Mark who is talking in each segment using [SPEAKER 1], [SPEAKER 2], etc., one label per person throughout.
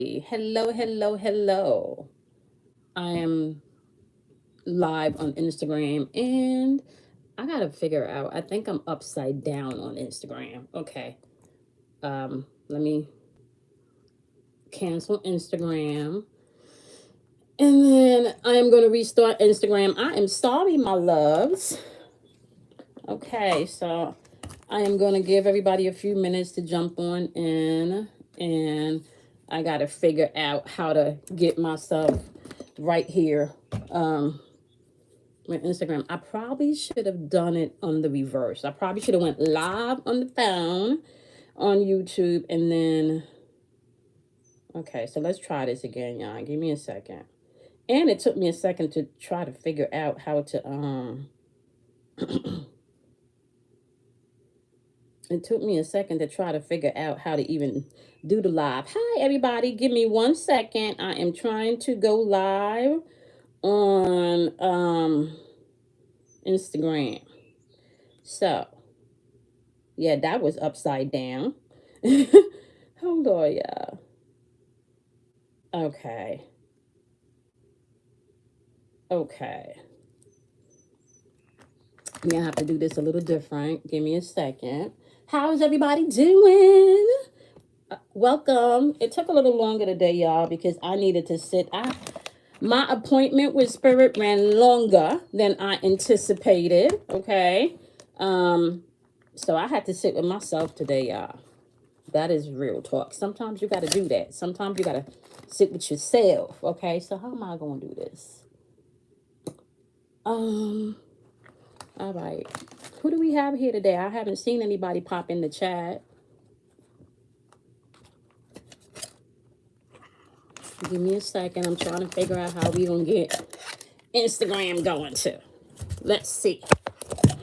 [SPEAKER 1] Hello, hello, hello. I am live on Instagram and I gotta figure out. I think I'm upside down on Instagram. Okay. Let me cancel Instagram. And then I am gonna restart Instagram. I am sorry, my loves. Okay, so I am gonna give everybody a few minutes to jump on in and I gotta figure out how to get myself right here. My Instagram. I probably should have done it on the reverse. I probably should have went live on the phone on YouTube and then okay, so let's try this again, y'all. Give me a second. And it took me a second to try to figure out how to it took me a second to try to figure out how to even do the live. Hi everybody, give me 1 second. I am trying to go live on Instagram. So yeah, that was upside down. Hold on, y'all. Okay. Okay. Yeah, I have to do this a little different. Give me a second. How's everybody doing? Welcome. It took a little longer today, y'all, because I needed to sit. My appointment with Spirit ran longer than I anticipated. Okay. So I had to sit with myself today, y'all. That is real talk. Sometimes you got to do that. Sometimes you got to sit with yourself. Okay. So how am I going to do this? All right. Who do we have here today? I haven't seen anybody pop in the chat. Give me a second. I'm trying to figure out how we gonna get Instagram going too. Let's see.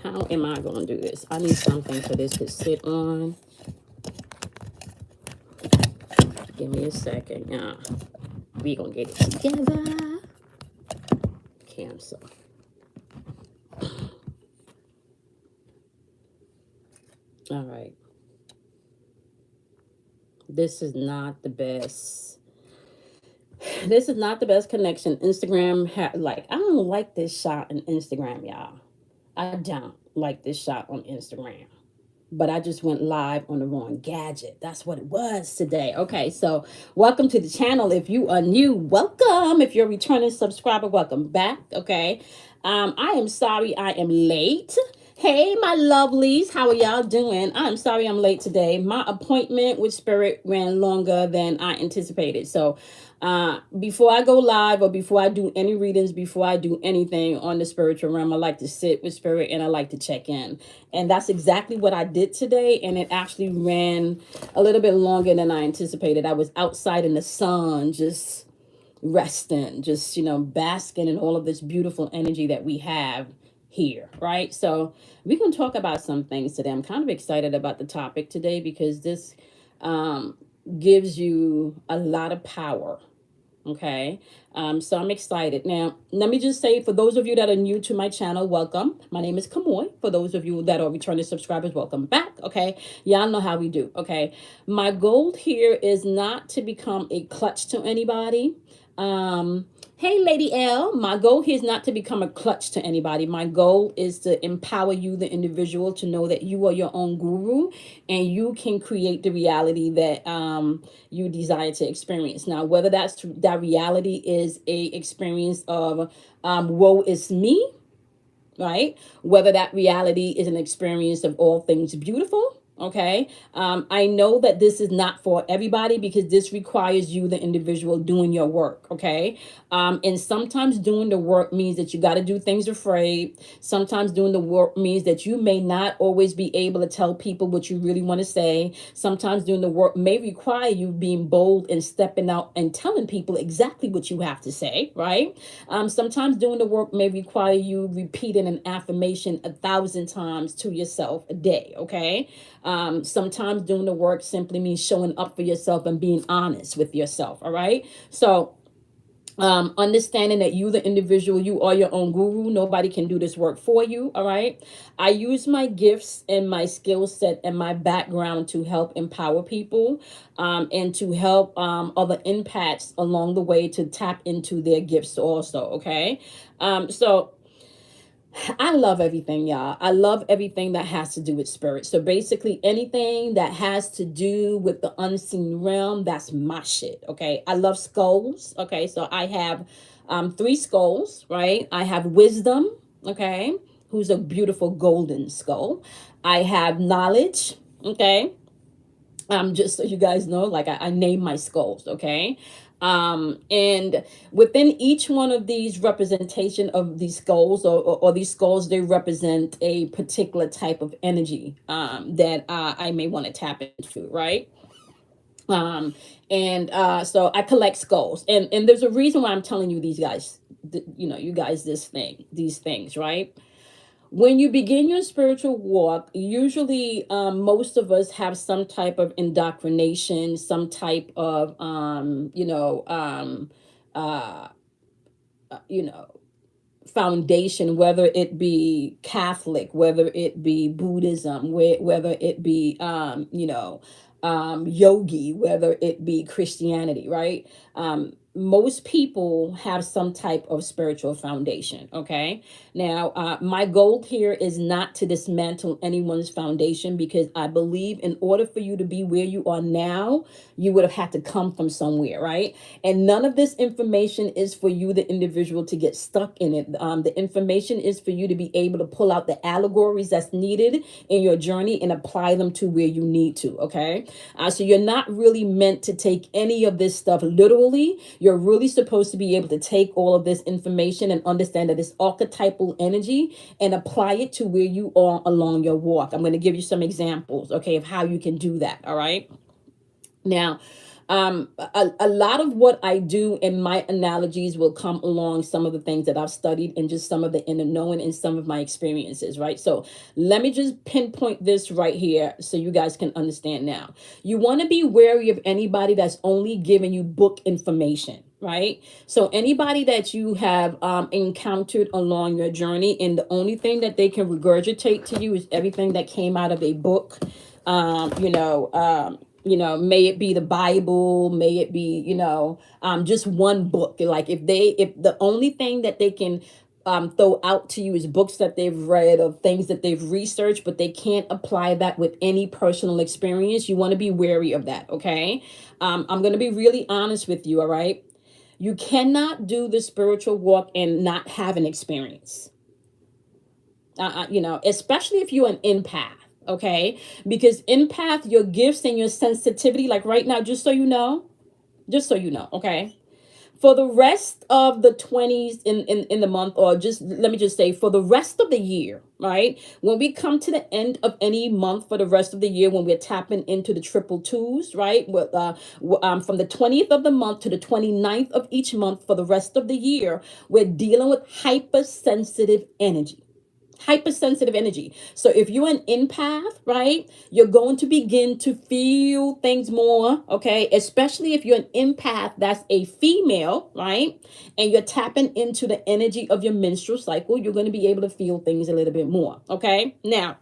[SPEAKER 1] How am I gonna do this? I need something for this to sit on. Give me a second, y'all. We gonna get it together. Cancel. All right. This is not the best. This is not the best connection. Instagram I don't like this shot in Instagram, y'all. I don't like this shot on Instagram. But I just went live on the wrong gadget. That's what it was today. Okay, so welcome to the channel. If you are new, welcome. If you're a returning subscriber, welcome back. Okay, I am sorry I am late. Hey, my lovelies, how are y'all doing? I'm sorry I'm late today. My appointment with Spirit ran longer than I anticipated. So before I go live or before I do any readings, before I do anything on the spiritual realm, I like to sit with Spirit and I like to check in. And that's exactly what I did today. And it actually ran a little bit longer than I anticipated. I was outside in the sun, just resting, just, basking in all of this beautiful energy that we have here, right? So we're going to talk about some things today. I'm kind of excited about the topic today because this gives you a lot of power. Okay. So I'm excited. Now, let me just say, for those of you that are new to my channel, welcome. My name is Kamoy. For those of you that are returning subscribers, welcome back. Okay. Y'all know how we do. Okay. My goal here is not to become a clutch to anybody. Hey, Lady L, my goal here is not to become a clutch to anybody. My goal is to empower you, the individual, to know that you are your own guru and you can create the reality that you desire to experience. Now, whether that reality is a experience of woe is me, right? Whether that reality is an experience of all things beautiful. Okay. I know that this is not for everybody because this requires you, the individual, doing your work. Okay. And sometimes doing the work means that you got to do things afraid. Sometimes doing the work means that you may not always be able to tell people what you really want to say. Sometimes doing the work may require you being bold and stepping out and telling people exactly what you have to say, right? Sometimes doing the work may require you repeating an affirmation 1,000 times to yourself a day, okay? Sometimes doing the work simply means showing up for yourself and being honest with yourself, all right? So Understanding that you, the individual, you are your own guru. Nobody can do this work for you. All right. I use my gifts and my skill set and my background to help empower people, and to help other empaths along the way to tap into their gifts also. Okay. So I love everything, y'all. I love everything that has to do with spirit. So basically, anything that has to do with the unseen realm, that's my shit. Okay. I love skulls. Okay. So I have three skulls, right? I have wisdom, okay, who's a beautiful golden skull. I have knowledge, okay. Just so you guys know, like I name my skulls, okay. And within each one of these representation of these skulls, or these skulls, they represent a particular type of energy that I may want to tap into, right? um so I collect skulls, and there's a reason why I'm telling you these guys, you guys, these things, right? When you begin your spiritual walk, usually most of us have some type of indoctrination, some type of uh, you know foundation, whether it be Catholic, whether it be Buddhism, whether it be yogi, whether it be Christianity, right? Most people have some type of spiritual foundation. Okay. Now, my goal here is not to dismantle anyone's foundation, because I believe in order for you to be where you are now, you would have had to come from somewhere, right? And none of this information is for you, the individual, to get stuck in it. The information is for you to be able to pull out the allegories that's needed in your journey and apply them to where you need to. Okay. So you're not really meant to take any of this stuff literally. You're really supposed to be able to take all of this information and understand that it's archetypal energy and apply it to where you are along your walk. I'm going to give you some examples, okay, of how you can do that. All right. Now, a lot of what I do in my analogies will come along some of the things that I've studied and just some of the inner knowing and some of my experiences, right? So let me just pinpoint this right here so you guys can understand now. You want to be wary of anybody that's only giving you book information, right? So anybody that you have encountered along your journey, and the only thing that they can regurgitate to you is everything that came out of a book. May it be the Bible, may it be just one book. Like if the only thing that they can throw out to you is books that they've read or things that they've researched, but they can't apply that with any personal experience, you want to be wary of that. Okay. I'm going to be really honest with you. All right. You cannot do the spiritual walk and not have an experience. Especially if you're an empath. Okay. Because empath, your gifts and your sensitivity, like right now, just so you know, okay, for the rest of the 20s in the month, or just let me just say for the rest of the year, right? When we come to the end of any month for the rest of the year, when we're tapping into the triple twos, right? From the 20th of the month to the 29th of each month for the rest of the year, we're dealing with hypersensitive energy. Hypersensitive energy. So if you're an empath, right, you're going to begin to feel things more, okay? Especially if you're an empath that's a female, right? And you're tapping into the energy of your menstrual cycle, you're going to be able to feel things a little bit more, okay? Now,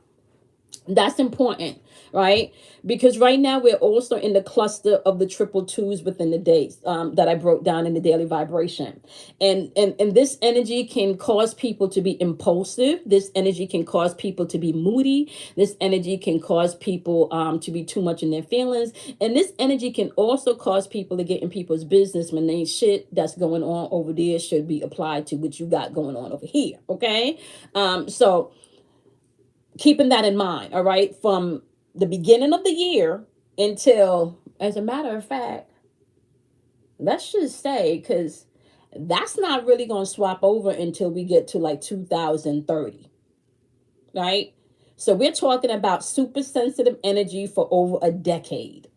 [SPEAKER 1] that's important, right? Because right now we're also in the cluster of the triple twos within the days that I broke down in the daily vibration. And this energy can cause people to be impulsive. This energy can cause people to be moody. This energy can cause people to be too much in their feelings. And this energy can also cause people to get in people's business when they shit that's going on over there should be applied to what you got going on over here, okay? So keeping that in mind, all right, from the beginning of the year until, as a matter of fact, let's just say, because that's not really going to swap over until we get to like 2030, right? So we're talking about super sensitive energy for over a decade,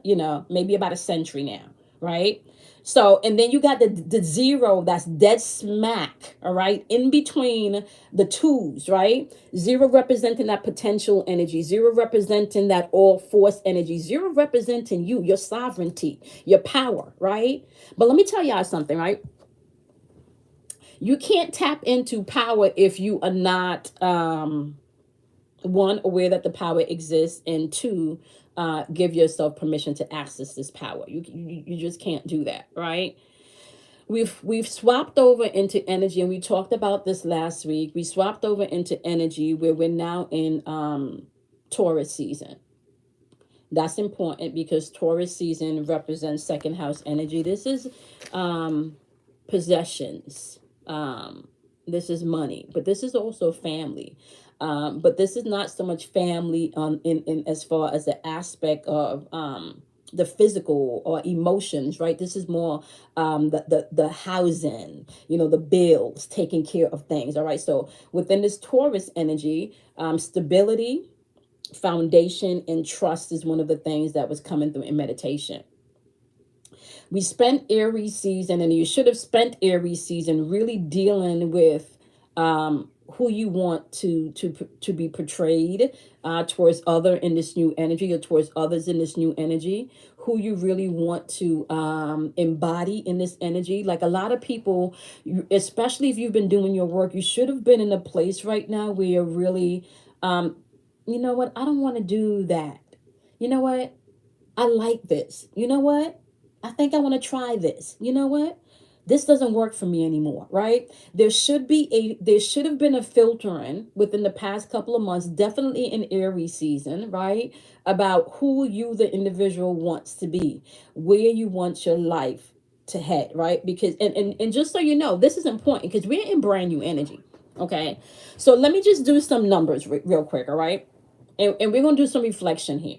[SPEAKER 1] maybe about a century now, right? So, and then you got the zero that's dead smack, all right, in between the twos, right? Zero representing that potential energy, zero representing that all force energy, zero representing you, your sovereignty, your power, right? But let me tell y'all something, right? You can't tap into power if you are not, one, aware that the power exists, and two, give yourself permission to access this power. You just can't do that, right? We've swapped over into energy, and we talked about this last week. We swapped over into energy where we're now in Taurus season. That's important because Taurus season represents second house energy. This is um possessions. This is money, but this is also family. But this is not so much family in as far as the aspect of the physical or emotions, right? This is more the housing, the bills, taking care of things. All right. So within this Taurus energy, stability, foundation, and trust is one of the things that was coming through in meditation. We spent Aries season, and you should have spent Aries season really dealing with who you want to be portrayed towards other in this new energy, or towards others in this new energy, who you really want to embody in this energy. Like a lot of people, especially if you've been doing your work, you should have been in a place right now where you're really, um, you know what, I don't want to do that. You know what, I like this. You know what? I think I want to try this. You know what? This doesn't work for me anymore, right? There should have been a filtering within the past couple of months, definitely in Aries season, right? About who you the individual wants to be, where you want your life to head, right? Because and just so you know, this is important because we're in brand new energy. Okay. So let me just do some numbers real quick, all right? And we're gonna do some reflection here.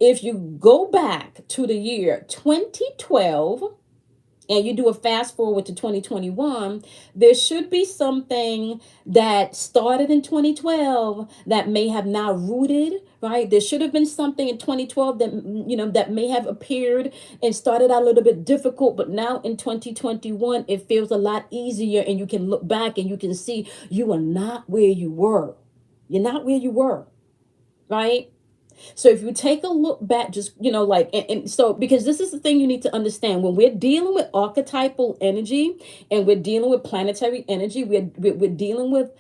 [SPEAKER 1] If you go back to the year 2012 and you do a fast forward to 2021, there should be something that started in 2012 that may have now rooted, right? There should have been something in 2012 that that may have appeared and started out a little bit difficult, but now in 2021 it feels a lot easier, and you can look back and you can see you are not where you were. You're not where you were, right? So if you take a look back, just, like, and so, because this is the thing you need to understand when we're dealing with archetypal energy and we're dealing with planetary energy, we're dealing with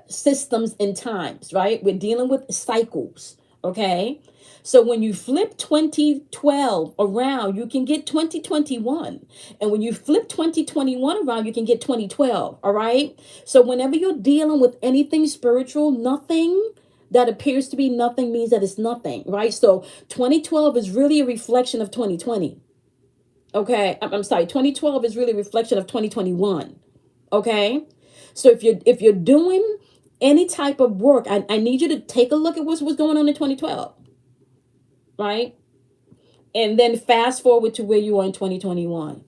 [SPEAKER 1] systems and times, right? We're dealing with cycles, okay? So when you flip 2012 around, you can get 2021. And when you flip 2021 around, you can get 2012, all right? So whenever you're dealing with anything spiritual, nothing that appears to be nothing means that it's nothing, right? So 2012 is really a reflection of 2020. Okay, I'm sorry, 2012 is really a reflection of 2021. Okay? So if you're doing any type of work, I need you to take a look at what's going on in 2012, right? And then fast forward to where you are in 2021.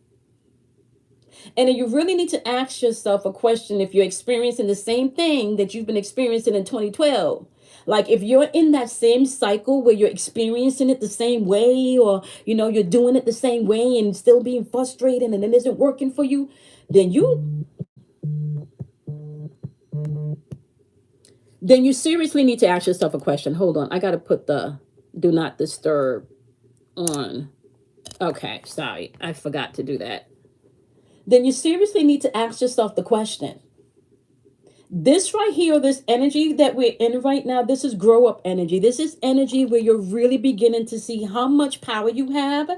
[SPEAKER 1] And then you really need to ask yourself a question if you're experiencing the same thing that you've been experiencing in 2012. Like if you're in that same cycle where you're experiencing it the same way, or you're doing it the same way and still being frustrated and it isn't working for you, then you seriously need to ask yourself a question. Hold on, I got to put the do not disturb on. Okay, sorry, I forgot to do that. Then you seriously need to ask yourself the question. This right here, this energy that we're in right now, this is grow up energy. This is energy where you're really beginning to see how much power you have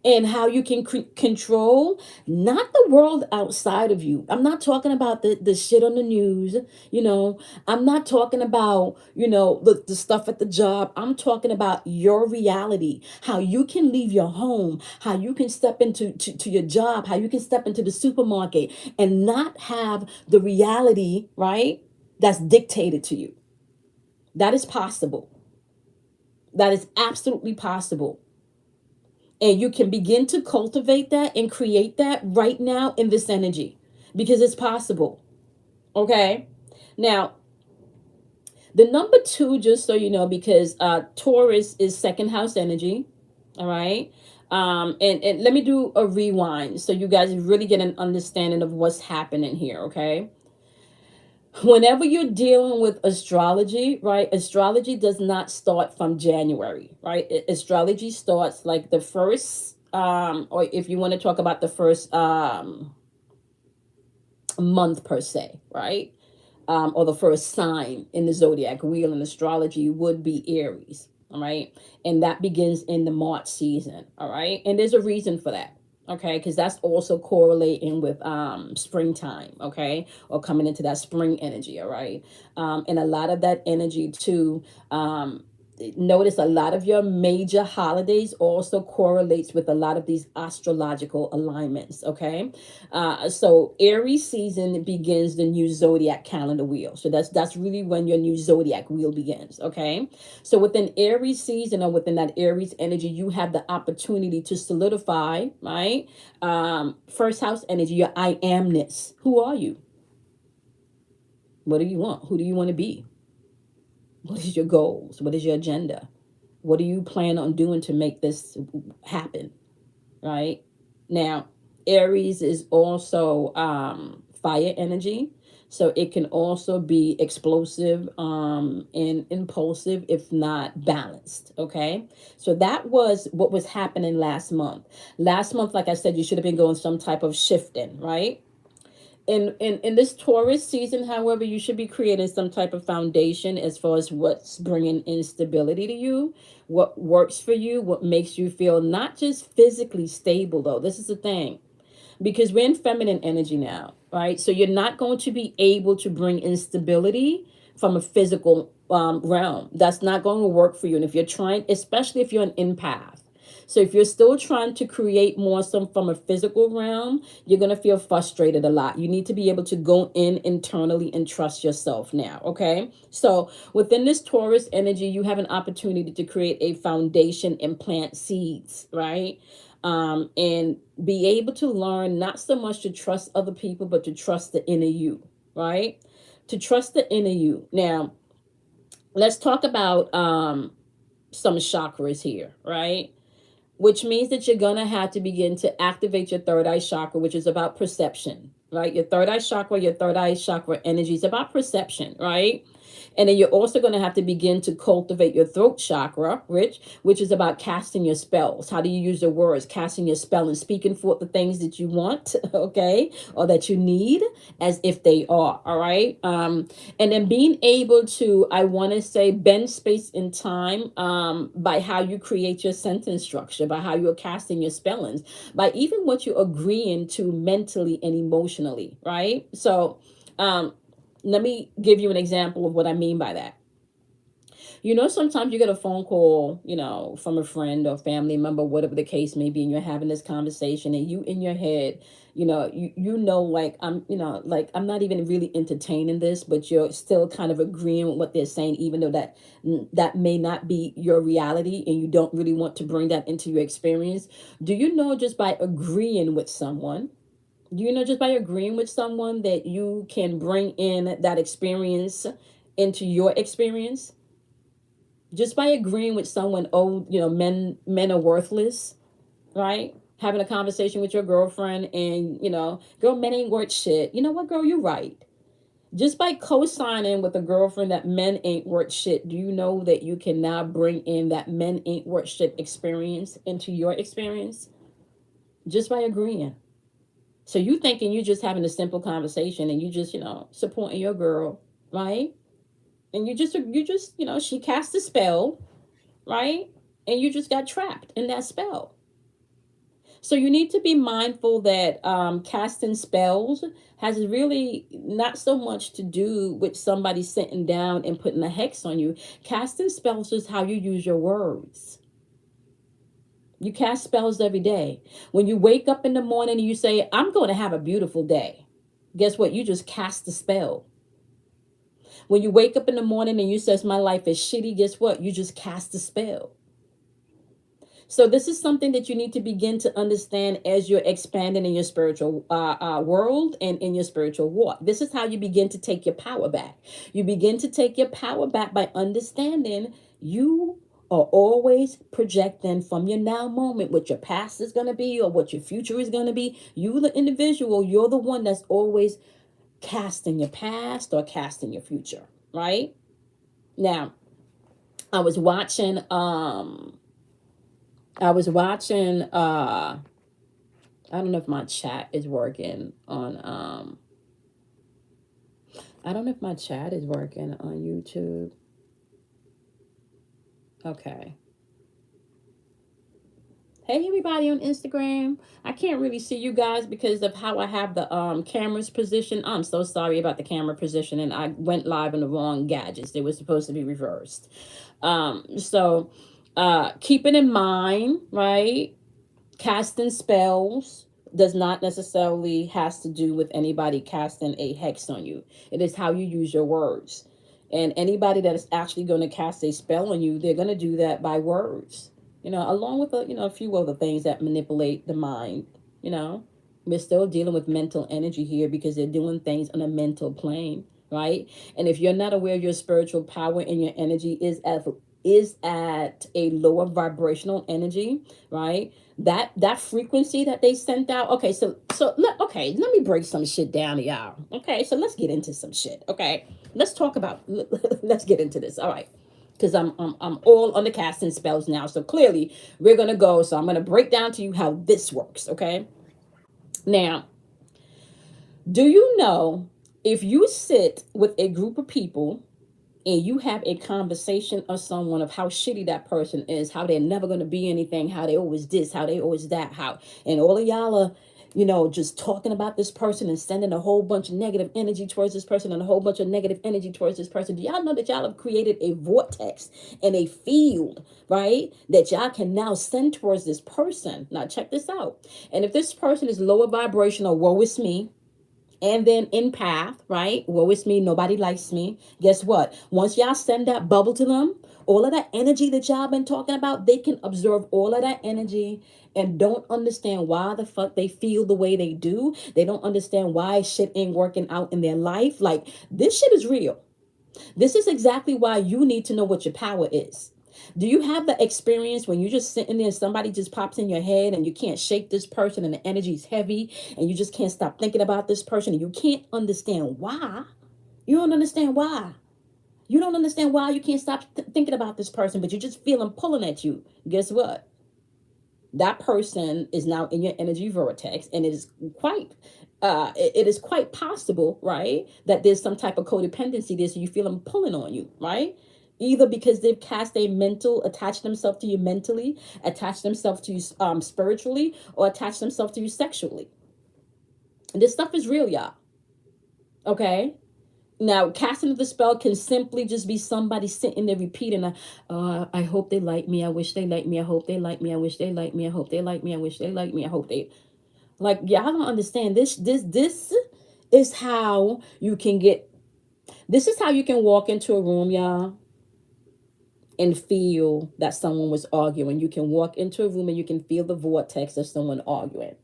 [SPEAKER 1] and how you can control not the world outside of you. I'm not talking about the shit on the news, you know. I'm not talking about, the stuff at the job. I'm talking about your reality, how you can leave your home, how you can step into to your job, how you can step into the supermarket and not have the reality, right? That's dictated to you. That is possible. That is absolutely possible. And you can begin to cultivate that and create that right now in this energy because it's possible. Okay. Now, the number two, just so you know, because Taurus is second house energy. All right. And let me do a rewind so you guys really get an understanding of what's happening here. Okay. Whenever you're dealing with astrology, right? Astrology does not start from January, right? Astrology starts like the first or if you want to talk about the first month per se, right? Or the first sign in the zodiac wheel in astrology would be Aries. All right. And that begins in the March season. All right. And there's a reason for that. Okay. Because that's also correlating with springtime. Okay. Or coming into that spring energy. All right. And a lot of that energy too. Notice a lot of your major holidays also correlates with a lot of these astrological alignments. Okay. So Aries season begins the new zodiac calendar wheel. So that's really when your new zodiac wheel begins. Okay. So within Aries season, or within that Aries energy, you have the opportunity to solidify, right? First house energy, your I amness. Who are you? What do you want? Who do you want to be? What is your goals? What is your agenda? What do you plan on doing to make this happen? Right now, Aries is also fire energy, so it can also be explosive and impulsive if not balanced. Okay, so that was what was happening last month. Like I said, you should have been going some type of shifting, right? In this Taurus season, however, you should be creating some type of foundation as far as what's bringing instability to you, what works for you, what makes you feel not just physically stable, though. This is the thing, because we're in feminine energy now, right? So you're not going to be able to bring instability from a physical realm. That's not going to work for you. And if you're trying, especially if you're an empath, so if you're still trying to create more some from a physical realm, you're going to feel frustrated a lot. You need to be able to go in internally and trust yourself now. Okay. So within this Taurus energy, you have an opportunity to create a foundation and plant seeds, right? And be able to learn not so much to trust other people, but to trust the inner you, right? To trust the inner you. Now, let's talk about some chakras here, right? Which means that you're going to have to begin to activate your third eye chakra, which is about perception, right? Your third eye chakra energy is about perception, right? And then you're also going to have to begin to cultivate your throat chakra, which is about casting your spells. How do you use your words? Casting your spell and speaking forth the things that you want, okay, or that you need as if they are, all right? And then being able to, I want to say, bend space and time by how you create your sentence structure, by how you're casting your spellings, by even what you're agreeing to mentally and emotionally, right? So, let me give you an example of what I mean by that. Sometimes you get a phone call, from a friend or family member, whatever the case may be, and you're having this conversation, and you in your head, like like I'm not even really entertaining this, but you're still kind of agreeing with what they're saying, even though that may not be your reality, and you don't really want to bring that into your experience. Do you know just by agreeing with someone? Just by agreeing with someone that you can bring in that experience into your experience? Just by agreeing with someone, oh, men are worthless, right? Having a conversation with your girlfriend and, girl, men ain't worth shit. You know what, girl, you're right. Just by co-signing with a girlfriend that men ain't worth shit, do you know that you can now bring in that men ain't worth shit experience into your experience? Just by agreeing. So you thinking you just having a simple conversation and you just, supporting your girl, right? And you just, she cast a spell, right? And you just got trapped in that spell. So you need to be mindful that casting spells has really not so much to do with somebody sitting down and putting a hex on you. Casting spells is how you use your words. You cast spells every day. When you wake up in the morning and you say, I'm going to have a beautiful day, guess what? You just cast the spell. When you wake up in the morning and you says, my life is shitty, guess what? You just cast the spell. So this is something that you need to begin to understand as you're expanding in your spiritual world and in your spiritual walk. This is how you begin to take your power back. You begin to take your power back by understanding you are always projecting from your now moment what your past is going to be or what your future is going to be. You, the individual, you're the one that's always casting your past or casting your future, right? Now, I was watching I was watching, I don't know if my chat is working on, I don't know if my chat is working on YouTube. Okay. Hey everybody on Instagram. I can't really see you guys because of how I have the cameras positioned. I'm so sorry about the camera position, and I went live on the wrong gadgets. They were supposed to be reversed. So keep it in mind, right? Casting spells does not necessarily has to do with anybody casting a hex on you. It is how you use your words. And anybody that is actually going to cast a spell on you, they're going to do that by words. Along with a few other things that manipulate the mind. You know, we're still dealing with mental energy here because they're doing things on a mental plane, right? And if you're not aware, your spiritual power and your energy is at a lower vibrational energy, right? That frequency that they sent out. Okay, let me break some shit down to y'all. Okay, so let's get into some shit. Okay, let's talk about. Let's get into this. All right, because I'm all on the casting spells now. So clearly we're gonna go. So I'm gonna break down to you how this works. Okay, now, do you know if you sit with a group of people and you have a conversation of someone of how shitty that person is, how they're never going to be anything, how they always this, how they always that, how, and all of y'all are, just talking about this person and sending a whole bunch of negative energy towards this person and a whole bunch of negative energy towards this person. Do y'all know that y'all have created a vortex and a field, right? That y'all can now send towards this person. Now check this out. And if this person is lower vibrational, woe is me, and then empath, right? Woe is me, nobody likes me. Guess what? Once y'all send that bubble to them, all of that energy that y'all been talking about, they can absorb all of that energy and don't understand why the fuck they feel the way they do. They don't understand why shit ain't working out in their life. Like, this shit is real. This is exactly why you need to know what your power is. Do you have the experience when you're just sitting there and somebody just pops in your head and you can't shake this person and the energy is heavy and you just can't stop thinking about this person and you can't understand why? You don't understand why. You don't understand why you can't stop thinking about this person, but you just feel them pulling at you. Guess what? That person is now in your energy vortex, and it is quite possible, right, that there's some type of codependency there, so you feel them pulling on you, right? Either because they've cast a mental, attached themselves to you mentally, attached themselves to you spiritually, or attached themselves to you sexually. And this stuff is real, y'all. Okay? Now, casting of the spell can simply just be somebody sitting there repeating, I hope they like me. I wish they like me. I hope they like me. I wish they like me. I hope they like me. I wish they like me. I hope they like. Yeah, I don't understand this. This is how you can get. This is how you can walk into a room, y'all, and feel that someone was arguing. You can walk into a room and you can feel the vortex of someone arguing.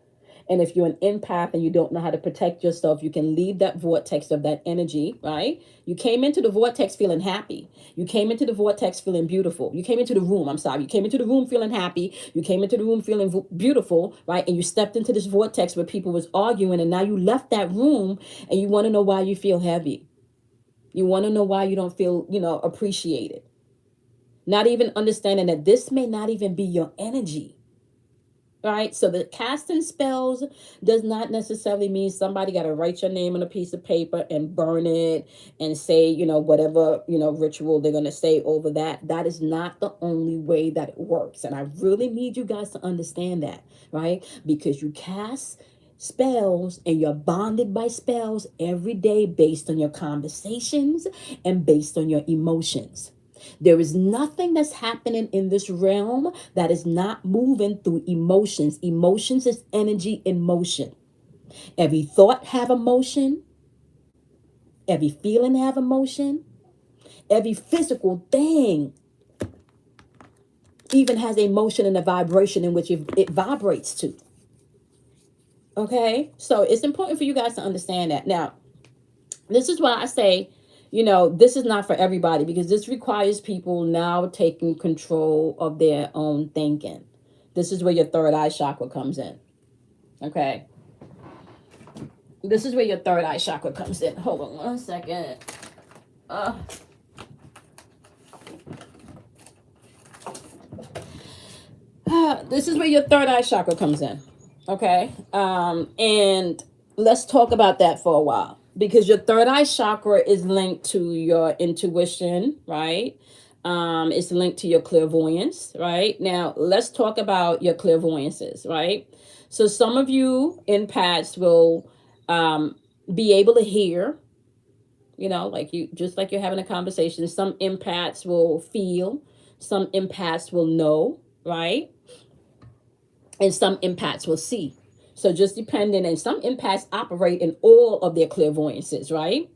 [SPEAKER 1] And if you're an empath and you don't know how to protect yourself, you can leave that vortex of that energy, right? You came into the vortex feeling happy. You came into the vortex feeling beautiful. You came into the room, I'm sorry. You came into the room feeling happy. You came into the room feeling beautiful, right? And you stepped into this vortex where people was arguing, and now you left that room and you want to know why you feel heavy. You want to know why you don't feel, appreciated. Not even understanding that this may not even be your energy. Right, so the casting spells does not necessarily mean somebody got to write your name on a piece of paper and burn it and say, whatever, ritual they're going to say over that. That is not the only way that it works. And I really need you guys to understand that, right? Because you cast spells and you're bonded by spells every day based on your conversations and based on your emotions. There is nothing that's happening in this realm that is not moving through emotions. Emotions is energy in motion. Every thought have emotion. Every feeling have emotion. Every physical thing even has a motion and a vibration in which it vibrates to. Okay? So it's important for you guys to understand that. Now, this is why I say, this is not for everybody, because this requires people now taking control of their own thinking. This is where your third eye chakra comes in. Okay. This is where your third eye chakra comes in. Hold on 1 second. This is where your third eye chakra comes in. Okay. And let's talk about that for a while, because your third eye chakra is linked to your intuition, right? It's linked to your clairvoyance, right? Now, let's talk about your clairvoyances, right? So, some of you empaths will be able to hear, like you, just like you're having a conversation. Some empaths will feel, some empaths will know, right? And some empaths will see. So just depending, and some empaths operate in all of their clairvoyances, right?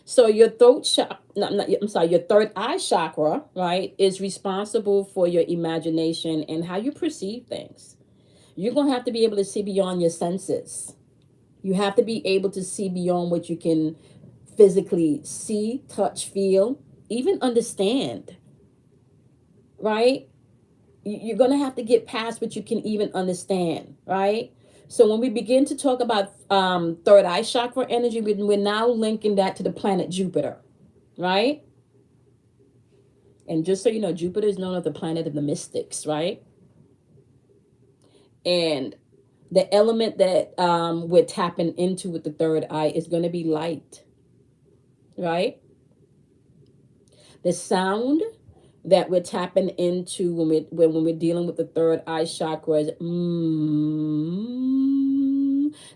[SPEAKER 1] So your throat chakra, I'm sorry, your third eye chakra, right, is responsible for your imagination and how you perceive things. You're going to have to be able to see beyond your senses. You have to be able to see beyond what you can physically see, touch, feel, even understand, right? You're going to have to get past what you can even understand, right? So when we begin to talk about third eye chakra energy, we're now linking that to the planet Jupiter, right? And just so you know, Jupiter is known as the planet of the mystics, right? And the element that we're tapping into with the third eye is going to be light, right? The sound that we're tapping into when we're dealing with the third eye chakra is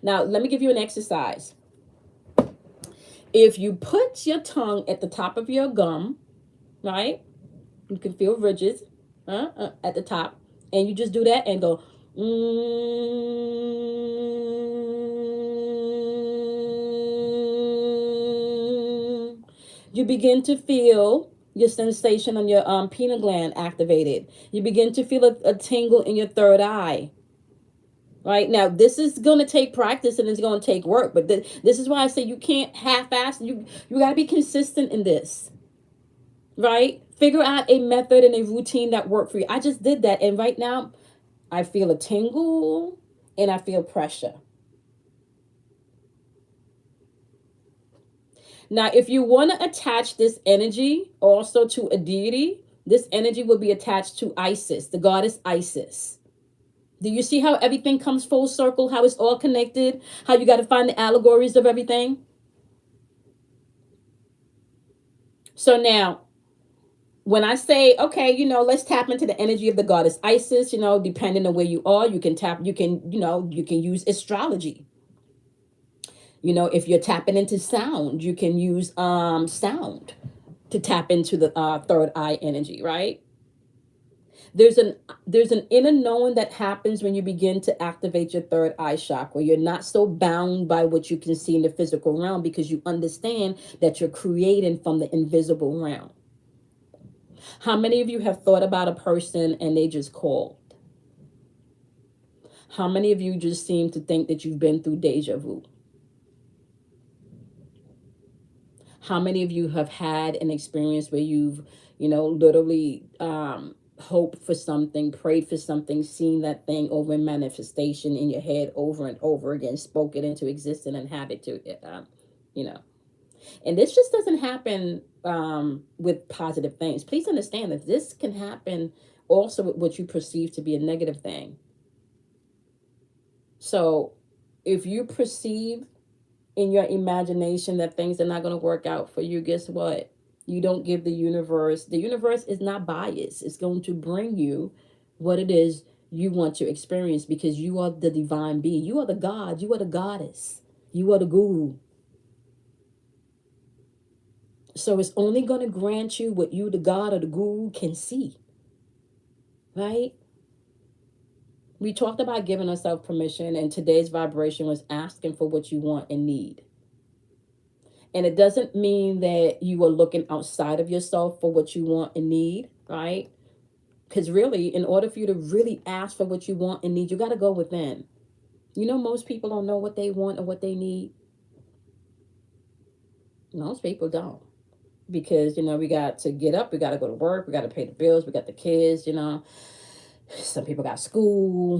[SPEAKER 1] Now, let me give you an exercise. If you put your tongue at the top of your gum, right? You can feel ridges at the top, and you just do that and go You begin to feel your sensation on your pineal gland activated. You begin to feel a tingle in your third eye. Right now, this is going to take practice and it's going to take work, but this is why I say you can't half-ass. You got to be consistent in this, right? Figure out a method and a routine that work for you. I just did that, and right now I feel a tingle and I feel pressure. Now, if you want to attach this energy also to a deity, this energy will be attached to Isis, the goddess Isis. Do you see how everything comes full circle, how it's all connected, how you got to find the allegories of everything? So now, when I say, okay, let's tap into the energy of the goddess Isis, depending on where you are, you can use astrology. If you're tapping into sound, you can use sound to tap into the third eye energy, right? There's an inner knowing that happens when you begin to activate your third eye chakra. You're not so bound by what you can see in the physical realm, because you understand that you're creating from the invisible realm. How many of you have thought about a person and they just called? How many of you just seem to think that you've been through deja vu? How many of you have had an experience where you've, literally hoped for something, prayed for something, seen that thing over in manifestation in your head over and over again, spoke it into existence and have it to, and this just doesn't happen with positive things. Please understand that this can happen also with what you perceive to be a negative thing. So if you perceive in your imagination that things are not going to work out for you, guess what? You don't give the universe is not biased. It's going to bring you what it is you want to experience, because you are the divine being. You are the God. You are the goddess. You are the guru. So it's only going to grant you what you, the God or the guru, can see. Right? We talked about giving ourselves permission, and today's vibration was asking for what you want and need. And it doesn't mean that you are looking outside of yourself for what you want and need, right? Because really, in order for you to really ask for what you want and need, you got to go within. Most people don't know what they want or what they need. Most people don't. Because, we got to get up, we got to go to work, we got to pay the bills, we got the kids, Some people got school,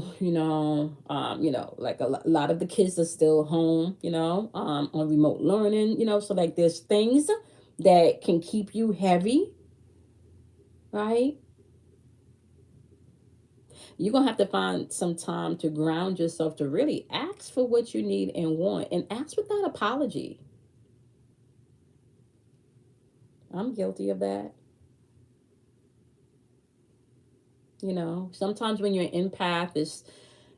[SPEAKER 1] like a lot of the kids are still home, on remote learning, so like there's things that can keep you heavy, right? You're going to have to find some time to ground yourself, to really ask for what you need and want, and ask without apology. I'm guilty of that. You know, sometimes when you're an empath, it's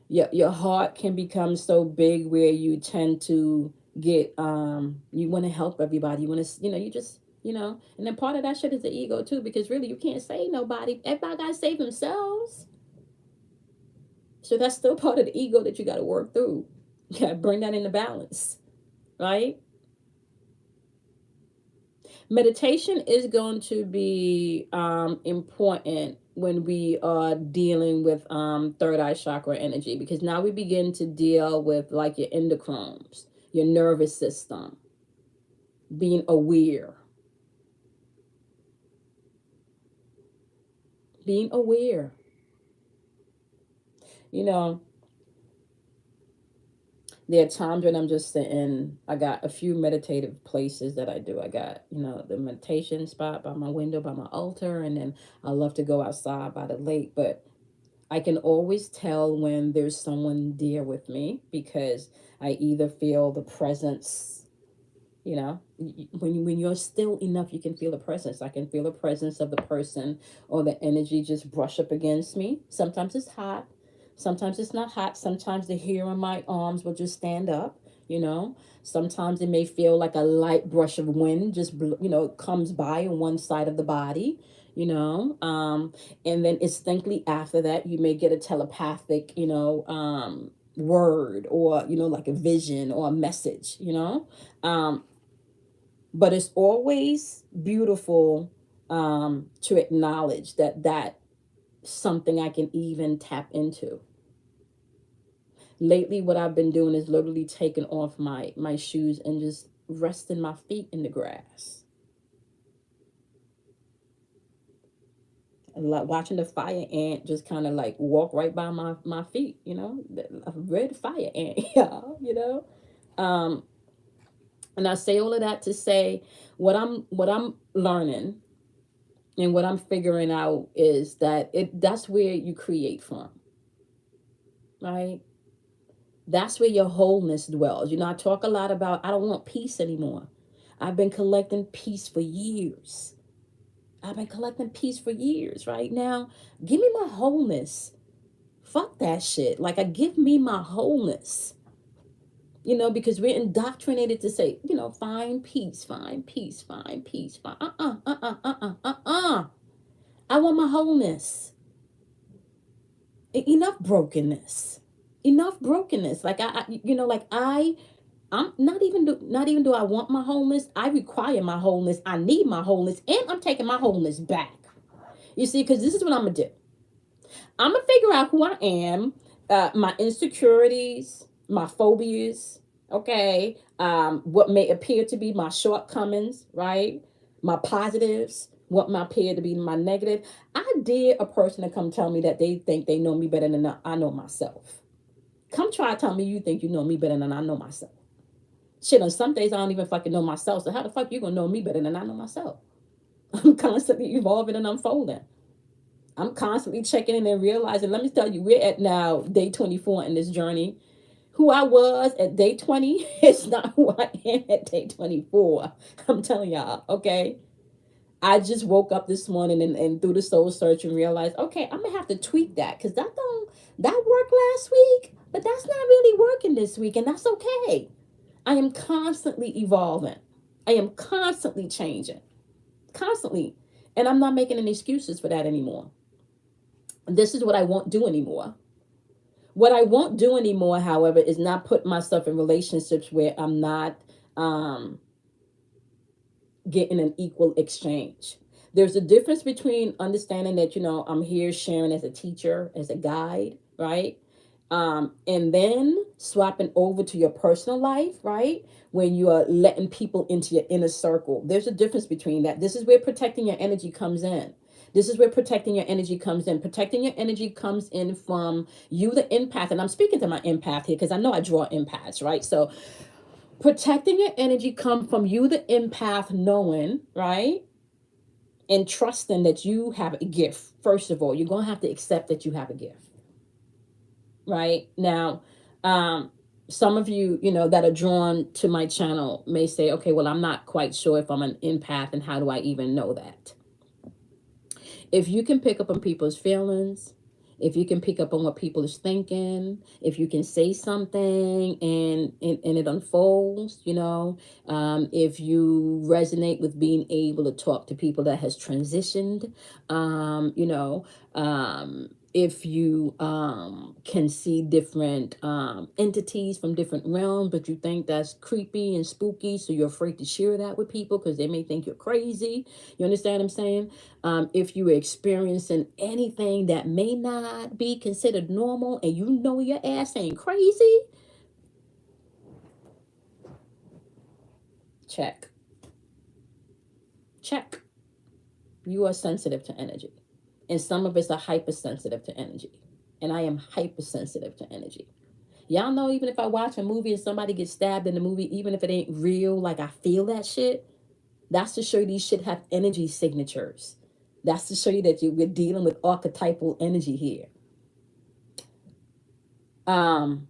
[SPEAKER 1] your heart can become so big where you tend to get you want to help everybody, you want to, you know, you just, you know, and then part of that shit is the ego too, because really you can't save nobody, everybody gotta save themselves. So that's still part of the ego that you got to work through. You got to bring that into balance, right? Meditation is going to be important when we are dealing with third eye chakra energy, because now we begin to deal with like your endocrines, your nervous system, being aware, being aware. You know, there are times when I'm just sitting. I got a few meditative places that I do. I got, you know, the meditation spot by my window, by my altar, and then I love to go outside by the lake. But I can always tell when there's someone there with me, because I either feel the presence, you know, when you're still enough, you can feel the presence. I can feel the presence of the person, or the energy just brush up against me. Sometimes it's hot, sometimes it's not hot. Sometimes the hair on my arms will just stand up, you know. Sometimes it may feel like a light brush of wind just, you know, comes by on one side of the body, you know. And then instantly after that, you may get a telepathic, you know, word, or, you know, like a vision or a message, you know. But it's always beautiful to acknowledge that something I can even tap into. Lately, what I've been doing is literally taking off my shoes and just resting my feet in the grass, and like watching the fire ant just kind of like walk right by my feet. You know, a red fire ant, y'all. You know, um, and I say all of that to say what I'm learning and what I'm figuring out is that that's where you create from, right? That's where your wholeness dwells. You know, I talk a lot about I don't want peace anymore. I've been collecting peace for years. I've been collecting peace for years. Right now, give me my wholeness. Fuck that shit. Like, I give me my wholeness. You know, because we're indoctrinated to say, you know, find peace, find peace, find peace, find I want my wholeness. Enough brokenness. Enough brokenness. Like you know, like I'm not even do I want my wholeness. I require my wholeness. I need my wholeness, and I'm taking my wholeness back. You see, because this is what I'm gonna do. I'm gonna figure out who I am, my insecurities, my phobias. Okay, what may appear to be my shortcomings, right? My positives, what may appear to be my negative. I dare a person to come tell me that they think they know me better than I know myself. Come try to tell me you think you know me better than I know myself. Shit, on some days I don't even fucking know myself. So how the fuck you gonna know me better than I know myself? I'm constantly evolving and unfolding. I'm constantly checking in and realizing. Let me tell you, we're at now day 24 in this journey. Who I was at day 20 is not who I am at day 24. I'm telling y'all, okay? I just woke up this morning and through the soul search and realized, okay, I'm gonna have to tweak that, because that worked last week, but that's not really working this week, and that's okay. I am constantly evolving. I am constantly changing. Constantly. And I'm not making any excuses for that anymore. This is what I won't do anymore. What I won't do anymore, however, is not put myself in relationships where I'm not um, getting an equal exchange. There's a difference between understanding that, you know, I'm here sharing as a teacher, as a guide, right? And then swapping over to your personal life, right? When you are letting people into your inner circle. There's a difference between that. This is where protecting your energy comes in. This is where protecting your energy comes in. Protecting your energy comes in from you, the empath. And I'm speaking to my empath here because I know I draw empaths, right? So protecting your energy come from you, the empath, knowing, right? And trusting that you have a gift. First of all, you're going to have to accept that you have a gift. right? Now, um, some of you, that are drawn to my channel may say, okay, well, I'm not quite sure if I'm an empath and how do I even know that? If you can pick up on people's feelings, if you can pick up on what people is thinking, if you can say something and it unfolds, if you resonate with being able to talk to people that has transitioned, if you can see different entities from different realms, but you think that's creepy and spooky, so you're afraid to share that with people because they may think you're crazy. You understand what I'm saying? If you're experiencing anything that may not be considered normal and you know your ass ain't crazy, check. Check. You are sensitive to energy. And some of us are hypersensitive to energy. And I am hypersensitive to energy. Y'all know, even if I watch a movie and somebody gets stabbed in the movie, even if it ain't real, like I feel that shit, that's to show you these shit have energy signatures. That's to show you that we're dealing with archetypal energy here. Um,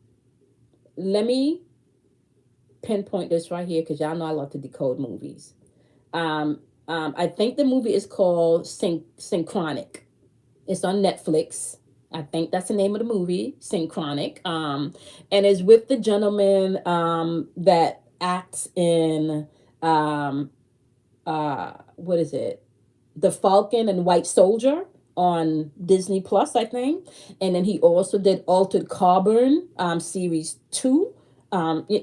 [SPEAKER 1] Let me pinpoint this right here because y'all know I love to decode movies. I think the movie is called Synchronic. It's on Netflix. I think that's the name of the movie, Synchronic. And it's with the gentleman that acts in what is it? The Falcon and White Soldier on Disney Plus, I think. And then he also did Altered Carbon series 2.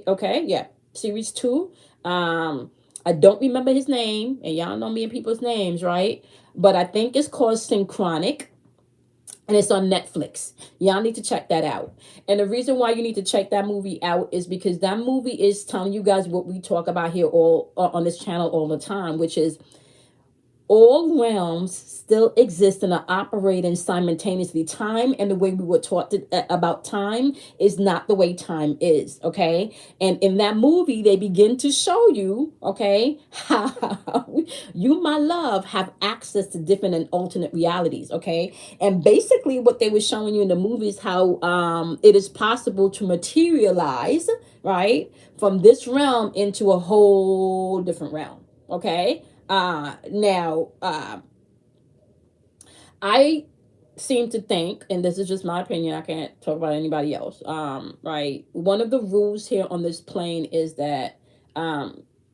[SPEAKER 1] Okay, yeah, series 2. I don't remember his name, and y'all know me and people's names, right? But I think it's called Synchronic, and it's on Netflix. Y'all need to check that out. And the reason why you need to check that movie out is because that movie is telling you guys what we talk about here all on this channel all the time, which is all realms still exist and are operating simultaneously. Time and the way we were taught about time is not the way time is, okay? And in that movie, they begin to show you, okay, how you, my love, have access to different and alternate realities, okay? And basically what they were showing you in the movie is how it is possible to materialize, right, from this realm into a whole different realm, okay? Now, I seem to think, and this is just my opinion, I can't talk about anybody else. Right. One of the rules here on this plane is that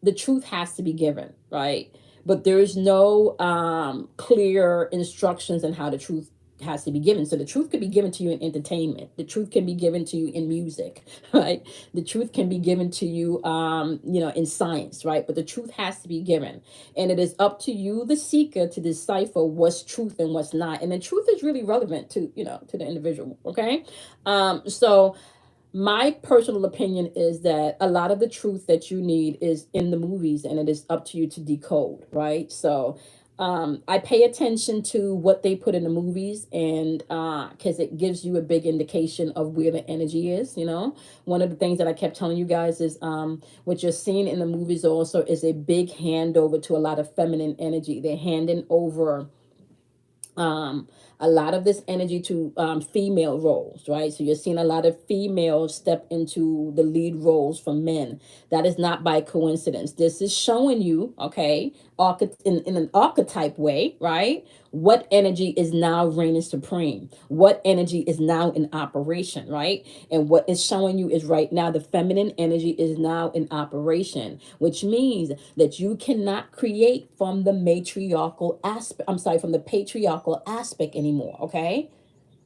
[SPEAKER 1] the truth has to be given, right? But there is no clear instructions on how the truth has to be given. So the truth could be given to you in entertainment. The truth can be given to you in music, right? The truth can be given to you, in science, right? But the truth has to be given. And it is up to you, the seeker, to decipher what's truth and what's not. And the truth is really relevant to, to the individual, okay? So my personal opinion is that a lot of the truth that you need is in the movies, and it is up to you to decode, right? So I pay attention to what they put in the movies, and because it gives you a big indication of where the energy is. One of the things that I kept telling you guys is what you're seeing in the movies also is a big handover to a lot of feminine energy. They're handing over um a lot of this energy to female roles, right? So you're seeing a lot of females step into the lead roles for men. That is not by coincidence. This is showing you, okay, in an archetype way, right? What energy is now reigning supreme? What energy is now in operation, right? And what it's showing you is right now the feminine energy is now in operation, which means that you cannot create from the matriarchal aspect. I'm sorry, from the patriarchal aspect anymore, okay?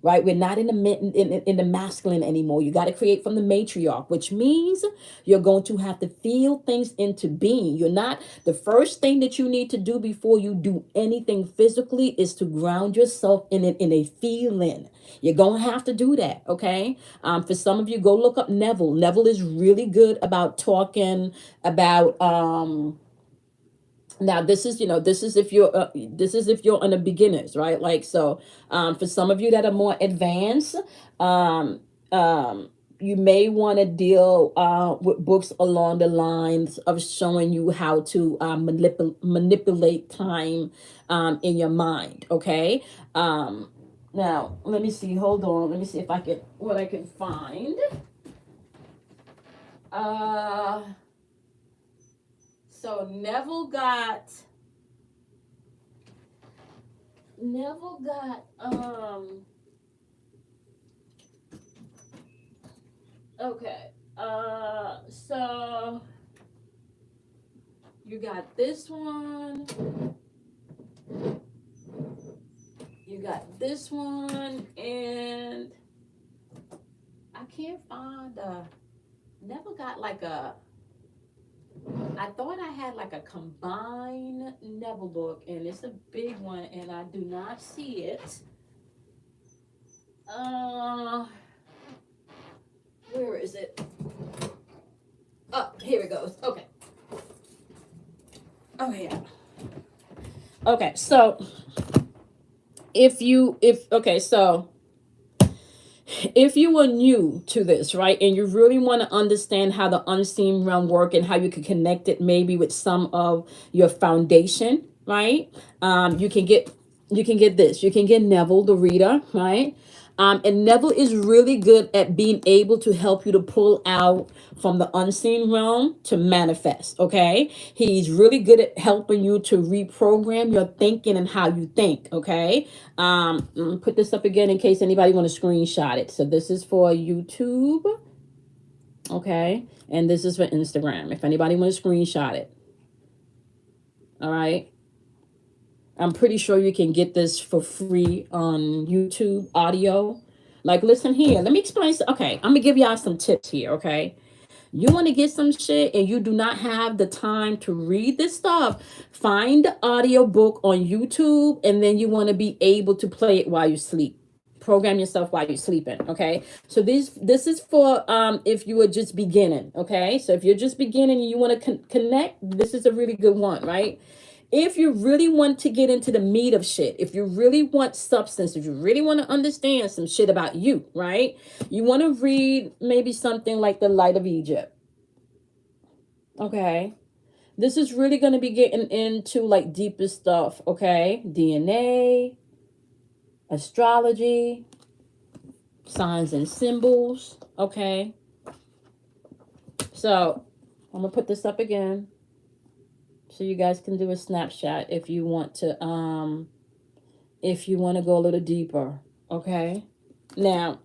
[SPEAKER 1] Right, we're not in the masculine anymore. You got to create from the matriarch, which means you're going to have to feel things into being. You're not, the first thing that you need to do before you do anything physically is to ground yourself in a feeling. You're going to have to do that, okay? For some of you, go look up Neville. Neville is really good about talking about now this is, this is if you're on the beginners, right? Like, so for some of you that are more advanced, um you may want to deal with books along the lines of showing you how to manipulate time in your mind, okay? Now, let me see. Hold on. Let me see if I can, what I can find. Uh, so Neville got, okay. So you got this one. You got this one, and I can't find never got like a, I thought I had like a combined Neville book, and it's a big one, and I do not see it. Uh, where is it? Oh, here it goes. Okay. Oh yeah. Okay, so if you were new to this, right, and you really want to understand how the unseen realm work and how you can connect it maybe with some of your foundation, right? You can get this. You can get Neville the reader, right? And Neville is really good at being able to help you to pull out from the unseen realm to manifest. Okay, he's really good at helping you to reprogram your thinking and how you think. Okay, put this up again in case anybody want to screenshot it. So this is for YouTube, okay, and this is for Instagram. If anybody want to screenshot it, all right. I'm pretty sure you can get this for free on YouTube audio. Like, listen here. Let me explain. Okay, I'm gonna give y'all some tips here. Okay, you want to get some shit and you do not have the time to read this stuff, find the audio book on YouTube, and then you want to be able to play it while you sleep. Program yourself while you're sleeping. Okay, so this is for if you are just beginning. Okay, so if you're just beginning and you want to connect, this is a really good one, right? If you really want to get into the meat of shit, if you really want substance, if you really want to understand some shit about you, right? You want to read maybe something like The Light of Egypt. Okay. This is really going to be getting into like deeper stuff, okay? DNA, astrology, signs and symbols, okay? So, I'm going to put this up again so you guys can do a snapshot if you want to go a little deeper, okay? Now,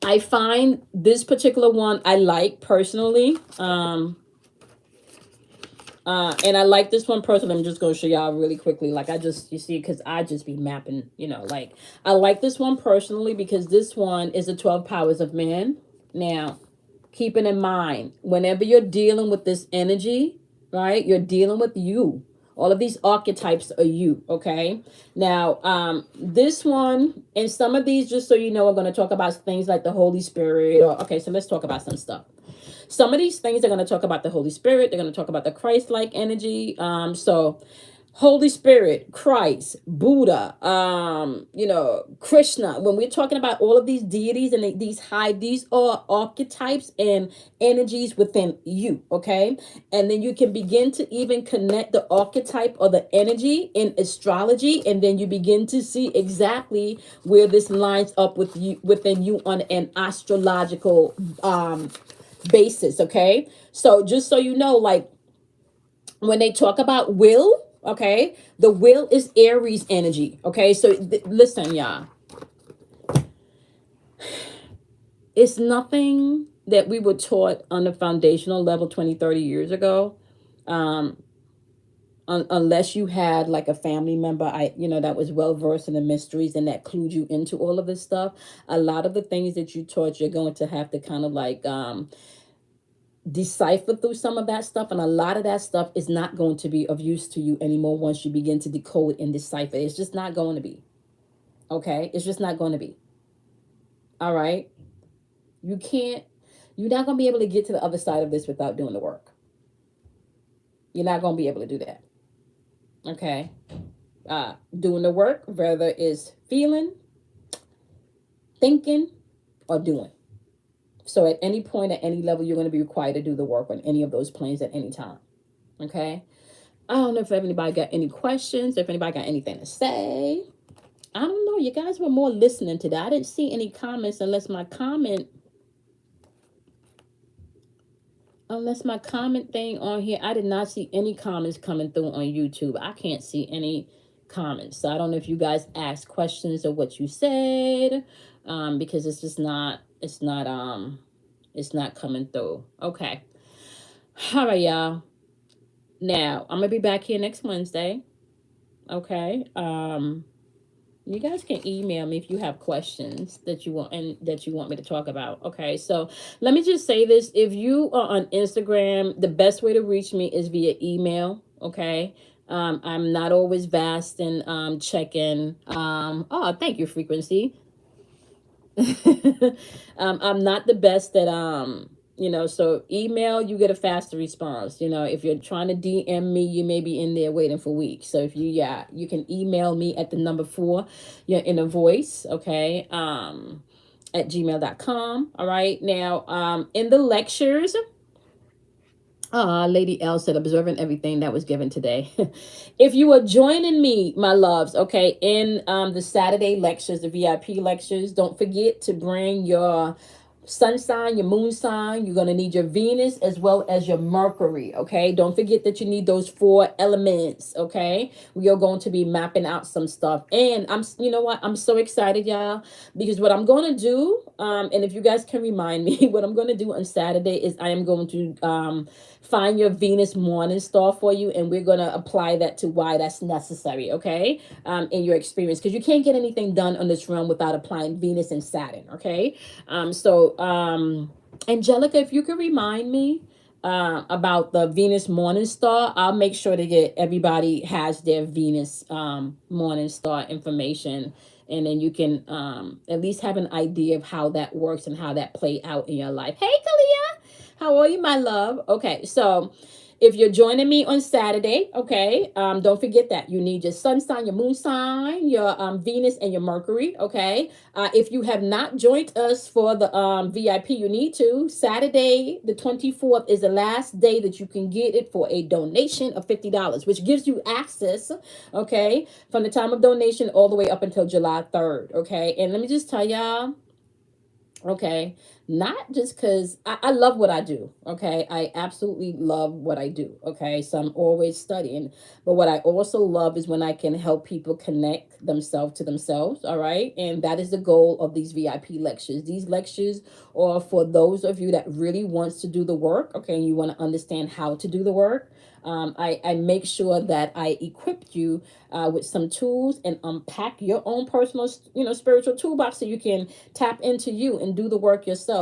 [SPEAKER 1] I find this particular one I like personally. And I like this one personally. I'm just going to show y'all really quickly. Like, you see, because I just be mapping, like, I like this one personally because this one is the 12 powers of man. Now, keeping in mind, whenever you're dealing with this energy, right, you're dealing with you. All of these archetypes are you, okay? Now, this one and some of these, just so you know, are going to talk about things like the Holy Spirit. Okay, so let's talk about some stuff. Some of these things are going to talk about the Holy Spirit. They're going to talk about the Christ-like energy. So Holy Spirit, Christ, Buddha, Krishna. When we're talking about all of these deities and these are archetypes and energies within you, okay? And then you can begin to even connect the archetype or the energy in astrology, and then you begin to see exactly where this lines up with you within you on an astrological basis, okay? So just so you know, like when they talk about will, okay, the will is Aries energy, okay? So listen, y'all, it's nothing that we were taught on the foundational level 20-30 years ago, unless you had like a family member that was well versed in the mysteries and that clued you into all of this stuff. A lot of the things that you taught, you're going to have to kind of like decipher through some of that stuff, and a lot of that stuff is not going to be of use to you anymore once you begin to decode and decipher. It's just not going to be. Okay, it's just not going to be. All right, you're not going to be able to get to the other side of this without doing the work. You're not going to be able to do that. Okay, doing the work, whether it's feeling, thinking, or doing. So at any point, at any level, you're going to be required to do the work on any of those planes at any time. Okay, I don't know if anybody got any questions, if anybody got anything to say. I don't know. You guys were more listening to that. I didn't see any comments unless my comment thing on here. I did not see any comments coming through on YouTube. I can't see any comments. So I don't know if you guys asked questions of what you said, because it's not coming through. Okay. All right, y'all. Now I'm gonna be back here next Wednesday. Okay. You guys can email me if you have questions that you want me to talk about. Okay, so let me just say this: if you are on Instagram, the best way to reach me is via email. Okay. I'm not always vast and checking. Oh, thank you, Frequency. I'm not the best at so email, you get a faster response. If you're trying to DM me, you may be in there waiting for weeks. So if you can email me at the number 4, your inner voice, okay, at gmail.com. All right. Now, in the lectures, Lady L said, observing everything that was given today. If you are joining me, my loves, okay, in the Saturday lectures, the VIP lectures, don't forget to bring your sun sign, your moon sign. You're going to need your Venus as well as your Mercury. Okay. Don't forget that you need those 4 elements. Okay. We are going to be mapping out some stuff. And you know what? I'm so excited, y'all, because what I'm going to do, and if you guys can remind me, what I'm going to do on Saturday is I am going to, find your Venus morning star for you, and we're going to apply that to why that's necessary, okay, in your experience, because you can't get anything done on this realm without applying Venus and Saturn, okay. Angelica, if you could remind me about the Venus morning star, I'll make sure to get everybody has their Venus morning star information, and then you can at least have an idea of how that works and how that play out in your life. Hey, Kalia, how are you, my love? Okay, so if you're joining me on Saturday, okay, don't forget that you need your sun sign, your moon sign, your Venus, and your Mercury, okay. If you have not joined us for the VIP, you need to. Saturday, the 24th, is the last day that you can get it for a donation of $50, which gives you access, okay, from the time of donation all the way up until July 3rd, okay. And let me just tell y'all, okay, not just because I love what I do, okay, I absolutely love what I do, okay, so I'm always studying, but what I also love is when I can help people connect themselves to themselves, all right, and that is the goal of these VIP lectures. These lectures are for those of you that really wants to do the work, okay, and you want to understand how to do the work. I make sure that I equip you with some tools and unpack your own personal, spiritual toolbox so you can tap into you and do the work yourself.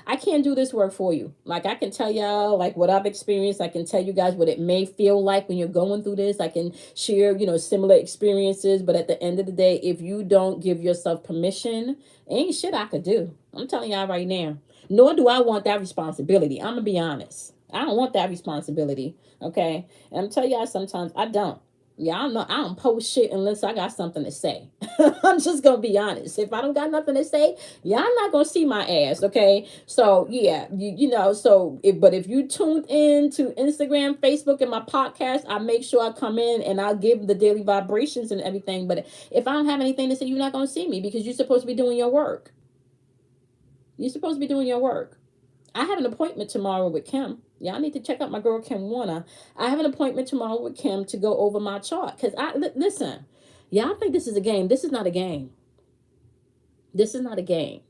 [SPEAKER 1] I can't do this work for you. Like, I can tell y'all like what I've experienced. I can tell you guys what it may feel like when you're going through this. I can share, similar experiences. But at the end of the day, if you don't give yourself permission, ain't shit I could do. I'm telling y'all right now. Nor do I want that responsibility. I'm gonna be honest. I don't want that responsibility. Okay. And I'm telling y'all, sometimes I don't. Y'all know I don't post shit unless I got something to say. I'm just gonna be honest. If I don't got nothing to say, y'all not gonna see my ass, okay? So yeah, but if you tuned in to Instagram, Facebook, and my podcast, I make sure I come in and I'll give the daily vibrations and everything. But if I don't have anything to say, you're not gonna see me because you're supposed to be doing your work. You're supposed to be doing your work. I have an appointment tomorrow with Kim. Y'all need to check out my girl Kim Warner. I have an appointment tomorrow with Kim to go over my chart. Because listen, y'all think this is a game. This is not a game. This is not a game.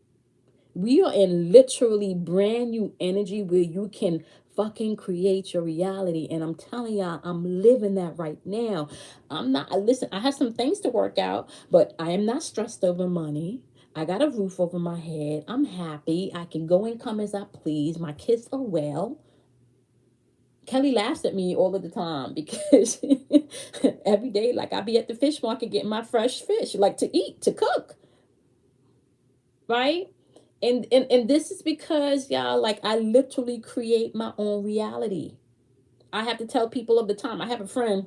[SPEAKER 1] We are in literally brand new energy where you can fucking create your reality. And I'm telling y'all, I'm living that right now. Listen, I have some things to work out, but I am not stressed over money. I got a roof over my head. I'm happy. I can go and come as I please. My kids are well. Kelly laughs at me all of the time because every day, like, I be at the fish market getting my fresh fish, like, to eat, to cook, right? And this is because, y'all, like, I literally create my own reality. I have to tell people of the time. I have a friend,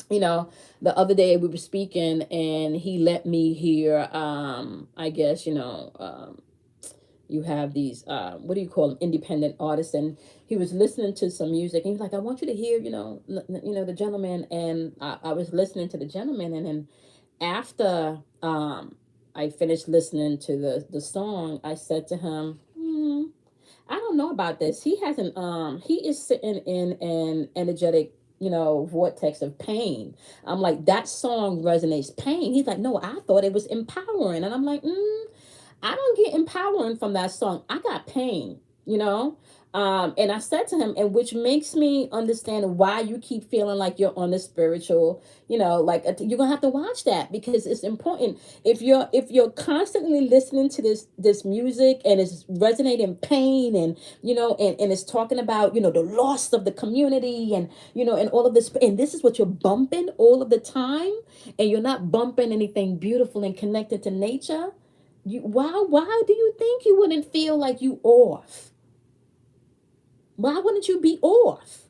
[SPEAKER 1] the other day we were speaking and he let me hear, I guess, you have these what do you call them, independent artists, and he was listening to some music and he was like, I want you to hear, the gentleman. And I was listening to the gentleman, and then after I finished listening to the song, I said to him, I don't know about this. He hasn't he is sitting in an energetic, vortex of pain. I'm like, that song resonates pain. He's like, no, I thought it was empowering. And I'm like, I don't get empowering from that song. I got pain, you know? And I said to him, and which makes me understand why you keep feeling like you're on the spiritual, like you're gonna have to watch that because it's important. If you're constantly listening to this music and it's resonating pain and and it's talking about the loss of the community and and all of this, and this is what you're bumping all of the time, and you're not bumping anything beautiful and connected to nature. Why do you think you wouldn't feel like you off? Why wouldn't you be off?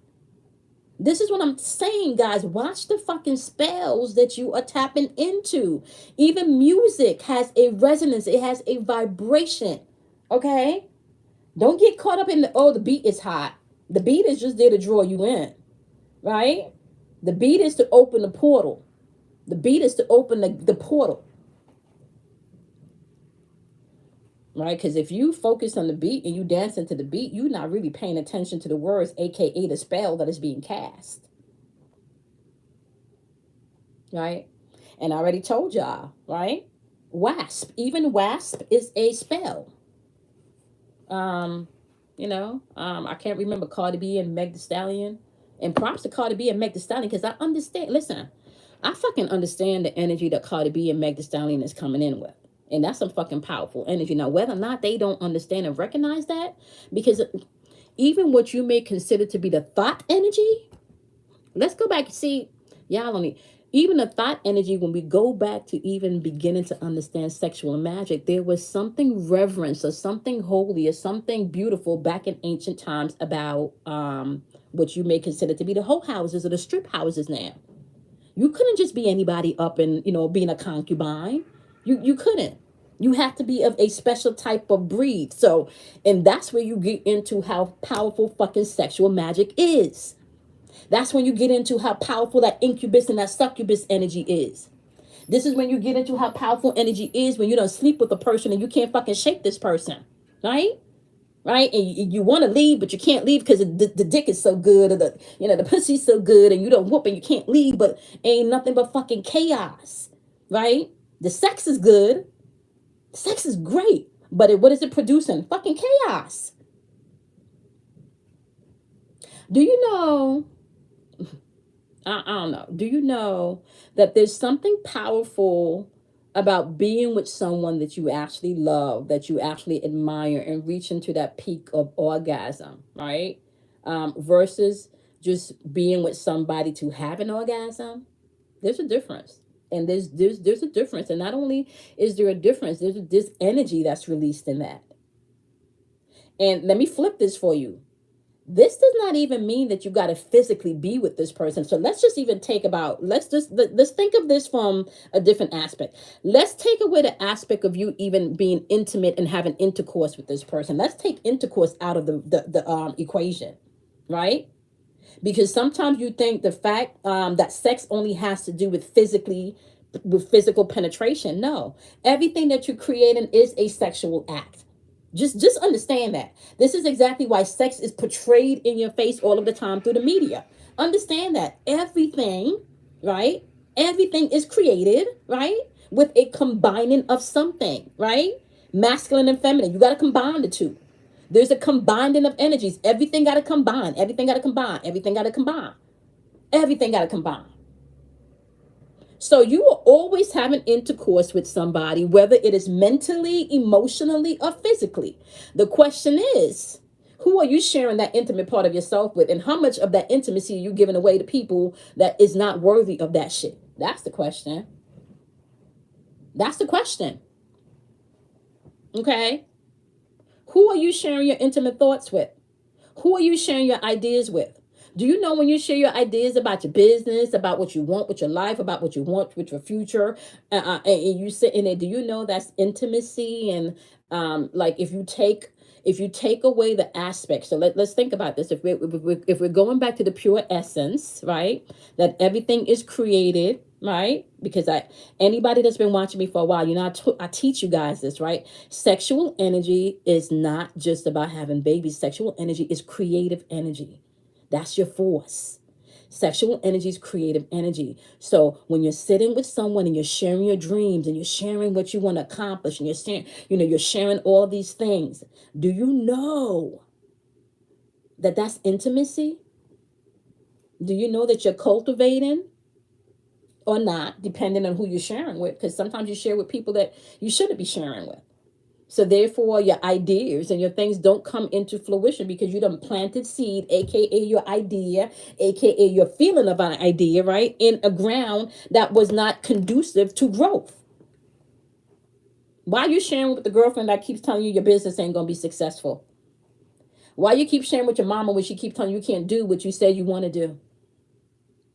[SPEAKER 1] This is what I'm saying, guys. Watch the fucking spells that you are tapping into. Even music has a resonance, it has a vibration. Okay? Don't get caught up in the beat is hot. The beat is just there to draw you in, right? The beat is to open the portal. The beat is to open the portal. Right? Because if you focus on the beat and you dance into the beat, you're not really paying attention to the words, aka the spell that is being cast. Right? And I already told y'all, right? Wasp, even wasp is a spell. I can't remember Cardi B and Meg Thee Stallion. And props to Cardi B and Meg Thee Stallion because I understand. Listen, I fucking understand the energy that Cardi B and Meg Thee Stallion is coming in with. And that's some fucking powerful energy. Now, whether or not they don't understand and recognize that, because even what you may consider to be the thought energy, let's go back and see, y'all only, even the thought energy, when we go back to even beginning to understand sexual magic, there was something reverence or something holy or something beautiful back in ancient times about what you may consider to be the hoe houses or the strip houses now. You couldn't just be anybody up and, being a concubine. You couldn't. You have to be of a special type of breed. So, and that's where you get into how powerful fucking sexual magic is. That's when you get into how powerful that incubus and that succubus energy is. This is when you get into how powerful energy is when you don't sleep with a person and you can't fucking shake this person. Right? Right? And you want to leave, but you can't leave because the dick is so good, or the pussy's so good, and you don't whoop and you can't leave, but ain't nothing but fucking chaos. Right? The sex is good. Sex is great, but what is it producing? Fucking chaos. Do you know? I don't know. Do you know that there's something powerful about being with someone that you actually love, that you actually admire, and reach into that peak of orgasm, right? Versus just being with somebody to have an orgasm. There's a difference. And there's a difference. And not only is there a difference, there's this energy that's released in that. And let me flip this for you. This does not even mean that you got to physically be with this person. So let's just even let's think of this from a different aspect. Let's take away the aspect of you even being intimate and having intercourse with this person. Let's take intercourse out of the equation, right? Because sometimes you think the fact that sex only has to do with physical penetration. No, everything that you're creating is a sexual act. Just understand that. This is exactly why sex is portrayed in your face all of the time through the media. Understand that everything, right? Everything is created, right? With a combining of something, right? Masculine and feminine. You got to combine the two. There's a combining of energies. Everything got to combine. Everything got to combine. Everything got to combine. Everything got to combine. So you are always having intercourse with somebody, whether it is mentally, emotionally, or physically. The question is, who are you sharing that intimate part of yourself with? And how much of that intimacy are you giving away to people that is not worthy of that shit? That's the question. That's the question. Okay? Who are you sharing your intimate thoughts with? Who are you sharing your ideas with? Do you know when you share your ideas about your business, about what you want with your life, about what you want with your future, and you sit in it, do you know that's intimacy? And like if you take away the aspect, so let's think about this. If we're going back to the pure essence, right? That everything is created, right? Because anybody that's been watching me for a while, you know, I teach you guys this, right? Sexual energy is not just about having babies. Sexual energy is creative energy. That's your force. Sexual energy is creative energy. So when you're sitting with someone and you're sharing your dreams and you're sharing what you want to accomplish and you're sharing, you're sharing all of these things, do you know that that's intimacy? Do you know that you're cultivating or not, depending on who you're sharing with? Because sometimes you share with people that you shouldn't be sharing with. So therefore, your ideas and your things don't come into fruition because you done planted seed, aka your idea, aka your feeling of an idea, right, in a ground that was not conducive to growth. Why are you sharing with the girlfriend that keeps telling you your business ain't gonna be successful? Why you keep sharing with your mama when she keeps telling you can't do what you said you want to do?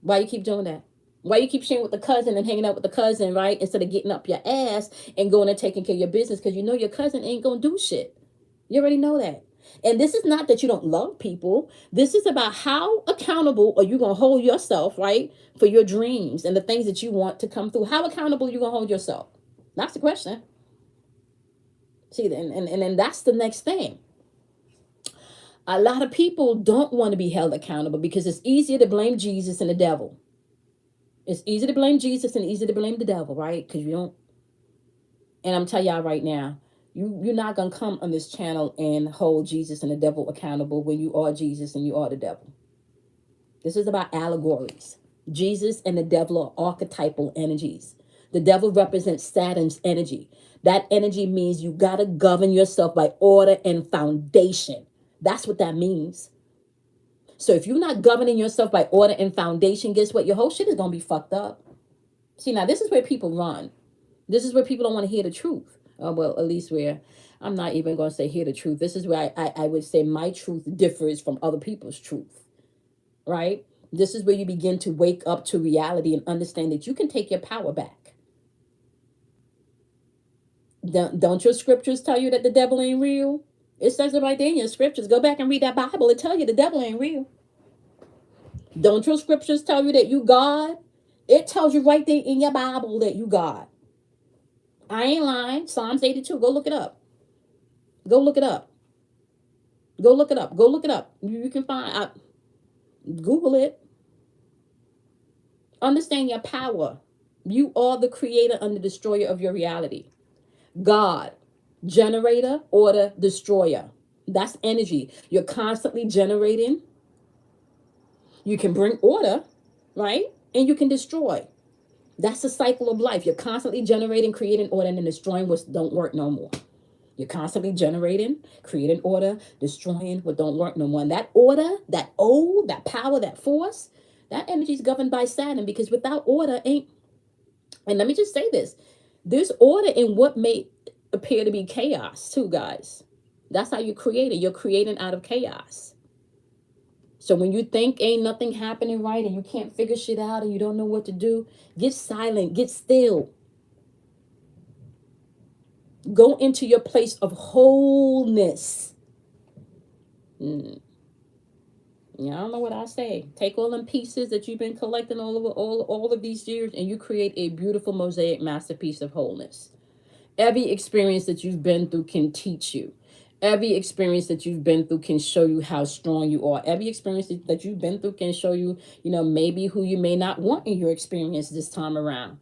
[SPEAKER 1] Why you keep doing that? Why you keep sharing with the cousin and hanging out with the cousin, right? Instead of getting up your ass and going and taking care of your business because you know your cousin ain't gonna do shit. You already know that. And this is not that you don't love people. This is about how accountable are you gonna hold yourself, right? For your dreams and the things that you want to come through. How accountable are you gonna hold yourself? That's the question. See, and that's the next thing. A lot of people don't want to be held accountable because it's easier to blame Jesus and the devil. It's easy to blame Jesus and easy to blame the devil, right? Because you don't. And I'm telling y'all right now, you're not gonna come on this channel and hold Jesus and the devil accountable when you are Jesus and you are the devil. This is about allegories. Jesus and the devil are archetypal energies. The devil represents Saturn's energy. That energy means you gotta govern yourself by order and foundation. That's what that means. So if you're not governing yourself by order and foundation, guess what? Your whole shit is gonna be fucked up. See, now this is where people run. This is where people don't want to hear the truth. Well, at least where I'm not even going to say hear the truth. This is where I would say my truth differs from other people's truth, right? This is where you begin to wake up to reality and understand that you can take your power back. Don't your scriptures tell you that the devil ain't real? It says it right there in your scriptures. Go back and read that Bible. It tell you the devil ain't real. Don't your scriptures tell you that you God? It tells you right there in your Bible that you God. I ain't lying. Psalms 82. Go look it up. Go look it up. Go look it up. Go look it up. You can find. Google it. Understand your power. You are the creator and the destroyer of your reality. God, generator, order, destroyer. That's energy. You're constantly generating. You can bring order, right? And you can destroy. That's the cycle of life. You're constantly generating, creating order, and then destroying what don't work no more. You're constantly generating, creating order, destroying what don't work no more. And that order, that power, that force, that energy is governed by Saturn because without order ain't. And let me just say this: there's order in what may appear to be chaos, too, guys. That's how you create it. You're creating out of chaos. So when you think ain't nothing happening right and you can't figure shit out and you don't know what to do, get silent, get still. Go into your place of wholeness. Yeah, I don't know what I say. Take all them pieces that you've been collecting all over all of these years, and you create a beautiful mosaic masterpiece of wholeness. Every experience that you've been through can teach you. Every experience that you've been through can show you how strong you are. Every experience that you've been through can show you, maybe who you may not want in your experience this time around.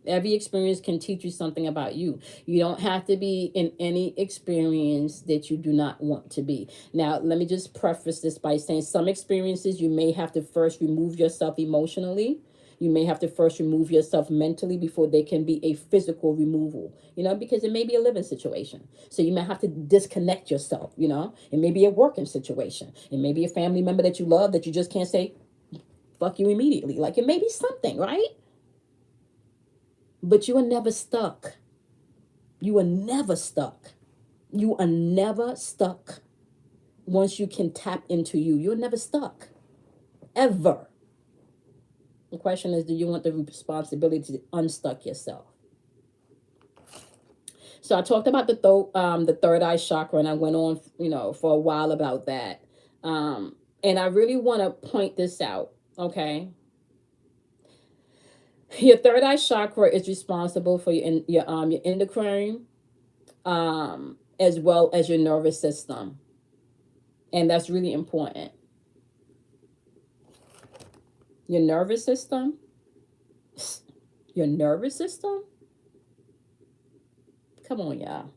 [SPEAKER 1] Every experience can teach you something about you. You don't have to be in any experience that you do not want to be. Now, let me just preface this by saying some experiences you may have to first remove yourself emotionally. You may have to first remove yourself mentally before there can be a physical removal, because it may be a living situation. So you may have to disconnect yourself, It may be a working situation. It may be a family member that you love that you just can't say, fuck you immediately. Like it may be something, right? But you are never stuck. You are never stuck. You are never stuck. Once you can tap into you, you're never stuck. Ever. The question is, do you want the responsibility to unstuck yourself? So I talked about the third eye chakra, and I went on, for a while about that. And I really want to point this out, okay? Your third eye chakra is responsible for your endocrine, as well as your nervous system, and that's really important. Your nervous system, your nervous system. Come on, y'all.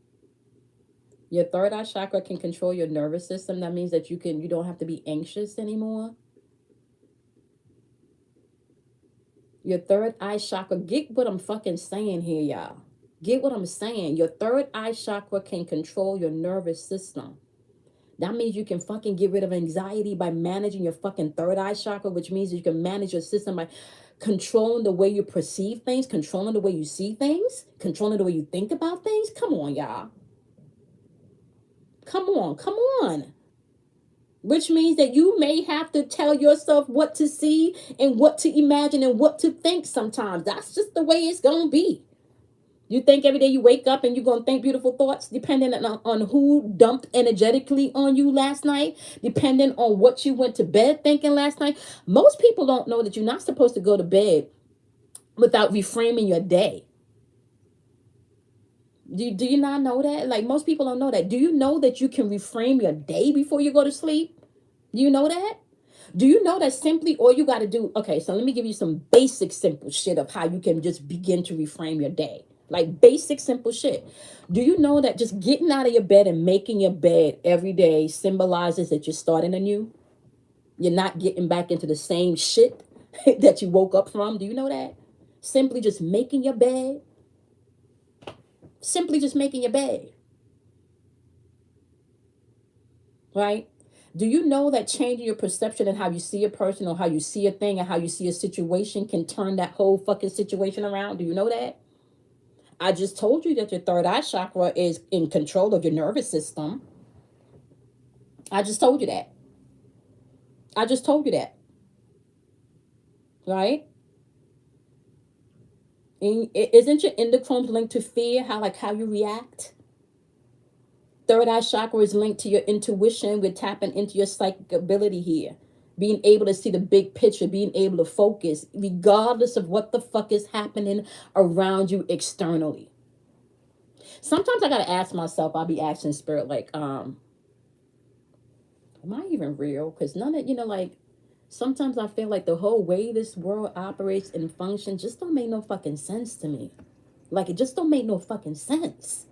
[SPEAKER 1] Your third eye chakra can control your nervous system. That means that you don't have to be anxious anymore. Your third eye chakra, get what I'm fucking saying here, y'all. Get what I'm saying. Your third eye chakra can control your nervous system. That means you can fucking get rid of anxiety by managing your fucking third eye chakra, which means you can manage your system by controlling the way you perceive things, controlling the way you see things, controlling the way you think about things. Come on, y'all. Come on, come on. Which means that you may have to tell yourself what to see and what to imagine and what to think sometimes. That's just the way it's going to be. You think every day you wake up and you're going to think beautiful thoughts, depending on who dumped energetically on you last night, depending on what you went to bed thinking last night. Most people don't know that you're not supposed to go to bed without reframing your day. Do you not know that? Like, most people don't know that. Do you know that you can reframe your day before you go to sleep? Do you know that? Do you know that simply all you got to do? Okay, so let me give you some basic, simple shit of how you can just begin to reframe your day. Like, basic, simple shit. Do you know that just getting out of your bed and making your bed every day symbolizes that you're starting anew? You're not getting back into the same shit that you woke up from. Do you know that? Simply just making your bed. Simply just making your bed. Right? Do you know that changing your perception and how you see a person or how you see a thing and how you see a situation can turn that whole fucking situation around? Do you know that? I just told you that your third eye chakra is in control of your nervous system. I just told you that. I just told you that. Right? And isn't your endocrine linked to fear? How you react? Third eye chakra is linked to your intuition. We're tapping into your psychic ability here. Being able to see the big picture, being able to focus, regardless of what the fuck is happening around you externally. Sometimes I gotta ask myself, I'll be asking spirit, like, am I even real? Because none of, like, sometimes I feel like the whole way this world operates and functions just don't make no fucking sense to me. Like, it just don't make no fucking sense.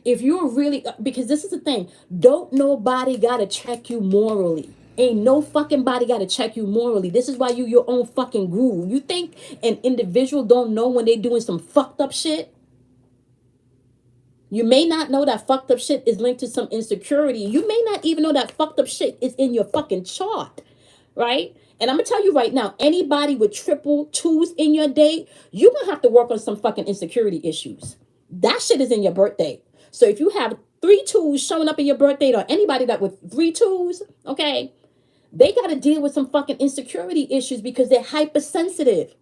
[SPEAKER 1] If you're really, because this is the thing, don't nobody gotta check you morally. Ain't no fucking body gotta check you morally. This is why you your own fucking guru. You think an individual don't know when they doing some fucked up shit? You may not know that fucked up shit is linked to some insecurity. You may not even know that fucked up shit is in your fucking chart, right? And I'm gonna tell you right now, anybody with triple twos in your date, you're gonna have to work on some fucking insecurity issues. That shit is in your birthday. So if you have 3 2s showing up in your birthday, or anybody that with 3 2s, okay, they got to deal with some fucking insecurity issues because they're hypersensitive.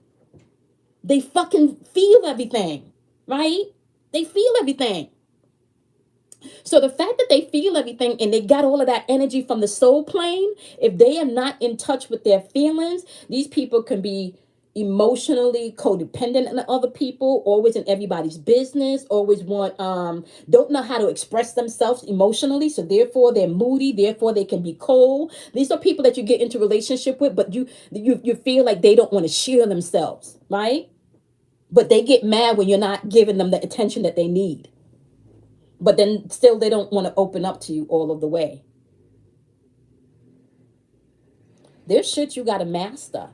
[SPEAKER 1] They fucking feel everything, right? They feel everything. So the fact that they feel everything and they got all of that energy from the soul plane, if they are not in touch with their feelings, these people can be emotionally codependent on other people, always in everybody's business, always don't know how to express themselves emotionally, so therefore they're moody, therefore they can be cold. These are people that you get into relationship with, but you feel like they don't want to share themselves, right? But they get mad when you're not giving them the attention that they need. But then still they don't want to open up to you all of the way. There's shit you got to master.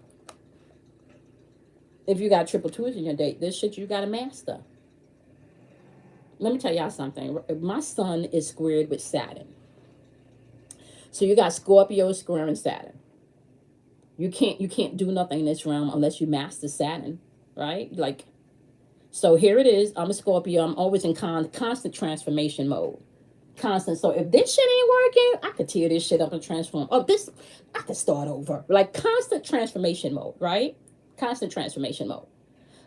[SPEAKER 1] If you got triple twos in your date, there's shit you got to master. Let me tell y'all something. My sun is squared with Saturn. So you got Scorpio squaring Saturn. You can't do nothing in this realm unless you master Saturn, right? Like, so here it is. I'm a Scorpio. I'm always in constant transformation mode. Constant. So if this shit ain't working, I could tear this shit up and transform. Oh, I could start over. Like, constant transformation mode, right? Constant transformation mode.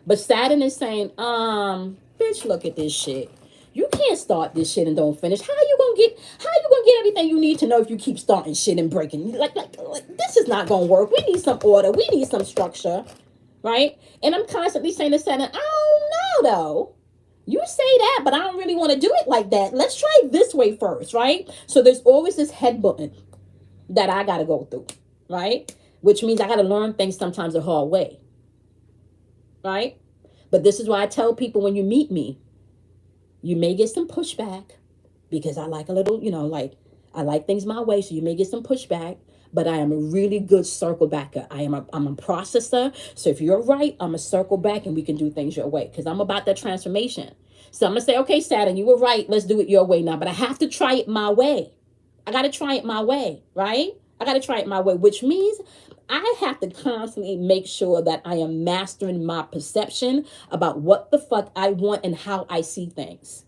[SPEAKER 1] But Saturn is saying, bitch, look at this shit. You can't start this shit and don't finish. How you gonna get everything you need to know if you keep starting shit and breaking. Like this is not gonna work. We need some order. We need some structure, right? And I'm constantly saying to Saturn, I don't know though. You say that, but I don't really want to do it like that. Let's try it this way first, right? So there's always this head button that I gotta go through, right? Which means I gotta learn things sometimes the hard way, right? But this is why I tell people when you meet me, you may get some pushback because I like a little, like I like things my way. So you may get some pushback, but I am a really good circle backer. I'm a processor. So if you're right, I'm a circle back and we can do things your way because I'm about that transformation. So I'm gonna say, okay, Saturn, you were right. Let's do it your way now. But I have to try it my way. I gotta try it my way, right? I gotta try it my way, which means I have to constantly make sure that I am mastering my perception about what the fuck I want and how I see things.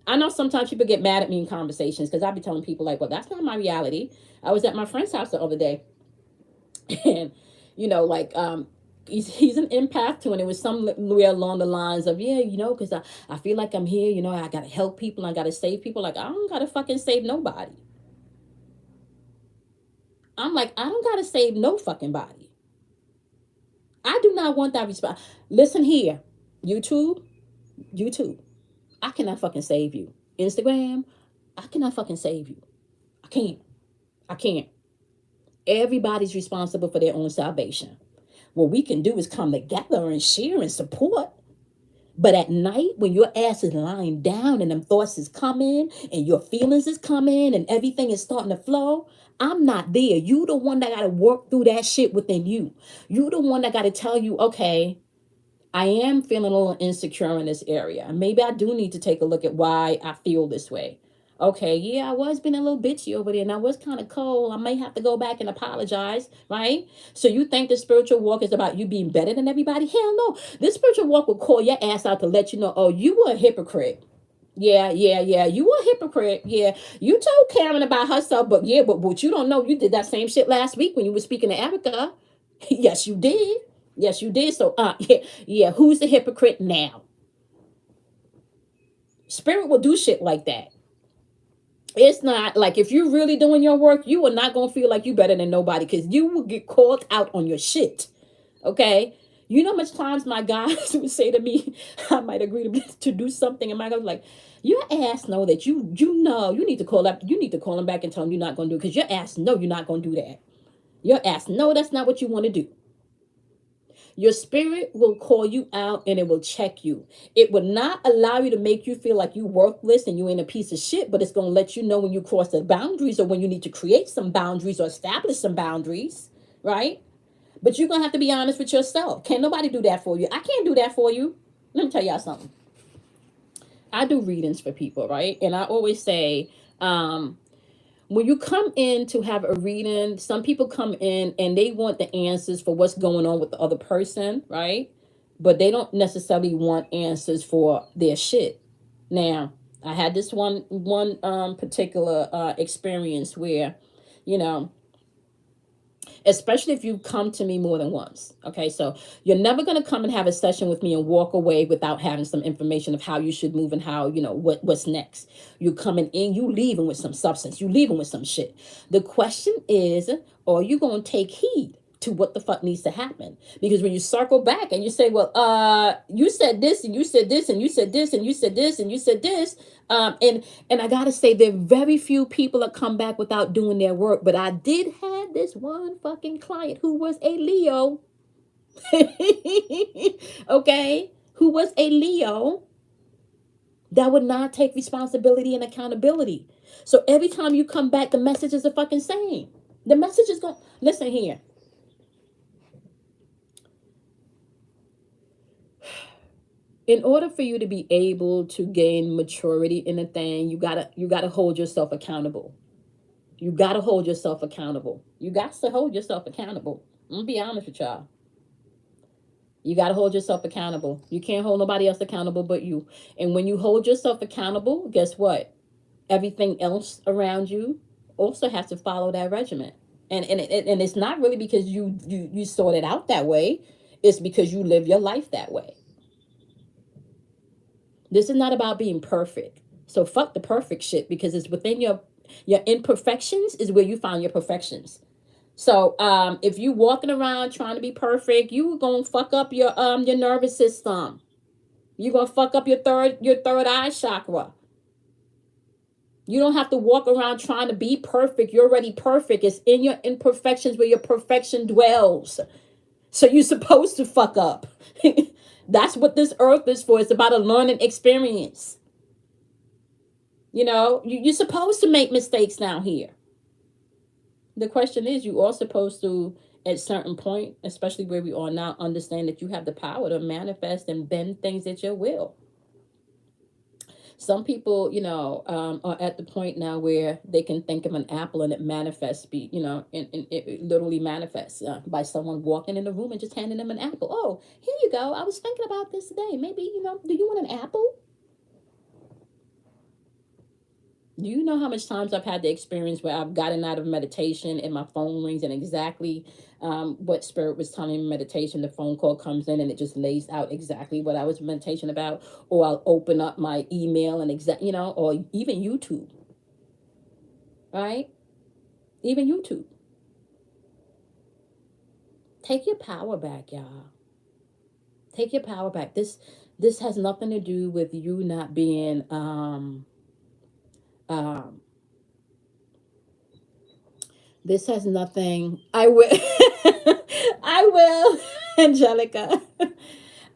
[SPEAKER 1] I know sometimes people get mad at me in conversations because I be telling people like, well, that's not my reality. I was at my friend's house the other day and, he's an empath too. And it was somewhere along the lines of, yeah, because I feel like I'm here, I got to help people. I got to save people. Like, I don't got to fucking save nobody. I'm like, I don't got to save no fucking body. I do not want that response. Listen here, YouTube, I cannot fucking save you. Instagram, I cannot fucking save you. I can't. I can't. Everybody's responsible for their own salvation. What we can do is come together and share and support. But at night, when your ass is lying down and them thoughts is coming and your feelings is coming and everything is starting to flow, I'm not there. You the one that got to work through that shit within you. You the one that got to tell you, okay, I am feeling a little insecure in this area. Maybe I do need to take a look at why I feel this way. Okay, yeah, I was being a little bitchy over there and I was kind of cold. I may have to go back and apologize, right? So you think the spiritual walk is about you being better than everybody? Hell no. This spiritual walk will call your ass out to let you know, oh, you were a hypocrite. Yeah. You were a hypocrite. Yeah. You told Karen about herself, but what you don't know, you did that same shit last week when you were speaking to Erica. Yes, you did. Yes, you did. So, yeah. Who's the hypocrite now? Spirit will do shit like that. It's not like if you're really doing your work, you are not going to feel like you better than nobody because you will get called out on your shit. Okay? You know how much times my guys would say to me, I might agree to do something, and my guy was like, your ass know that you know you need to call up, you need to call him back and tell him you're not going to do it because your ass know you're not going to do that. Your ass know that's not what you want to do. Your spirit will call you out and it will check you. It will not allow you to make you feel like you worthless and you ain't a piece of shit, but it's going to let you know when you cross the boundaries or when you need to create some boundaries or establish some boundaries, right? But you're going to have to be honest with yourself. Can't nobody do that for you. I can't do that for you. Let me tell y'all something. I do readings for people, right? And I always say, when you come in to have a reading, some people come in and they want the answers for what's going on with the other person, right? But they don't necessarily want answers for their shit. Now, I had this one particular experience where, you know, especially if you come to me more than once. Okay, so you're never going to come and have a session with me and walk away without having some information of how you should move and how, what's next. You coming in, you leaving with some substance, you leaving with some shit. The question is, are you going to take heed to what the fuck needs to happen? Because when you circle back and you say, well, you said this and you said this and you said this and you said this and you said this, and I gotta say there are very few people that come back without doing their work. But I did have this one fucking client who was a Leo. Okay, who was a Leo that would not take responsibility and accountability. So every time you come back, the message is the fucking same. The message is going, listen here. In order for you to be able to gain maturity in a thing, you gotta hold yourself accountable. You gotta hold yourself accountable. You got to hold yourself accountable. I'm gonna be honest with y'all. You gotta hold yourself accountable. You can't hold nobody else accountable but you. And when you hold yourself accountable, guess what? Everything else around you also has to follow that regimen. And it's not really because you sort it out that way. It's because you live your life that way. This is not about being perfect. So fuck the perfect shit because it's within Your imperfections is where you find your perfections. So if you walking around trying to be perfect, you gonna fuck up your nervous system. You gonna fuck up your third eye chakra. You don't have to walk around trying to be perfect. You're already perfect. It's in your imperfections where your perfection dwells. So you're supposed to fuck up. That's what this earth is for. It's about a learning experience. You're supposed to make mistakes down here. The question is, you are supposed to, at certain point, especially where we are now, understand that you have the power to manifest and bend things at your will. Some people, are at the point now where they can think of an apple and it manifests, and it literally manifests by someone walking in the room and just handing them an apple. Oh, here you go. I was thinking about this today. Maybe, do you want an apple? Do you know how much times I've had the experience where I've gotten out of meditation and my phone rings and exactly what spirit was telling me in meditation, the phone call comes in and it just lays out exactly what I was meditation about, or I'll open up my email and or even YouTube, right? Even YouTube. Take your power back, y'all. Take your power back. This has nothing to do with you not being this has nothing. I will. I will, Angelica.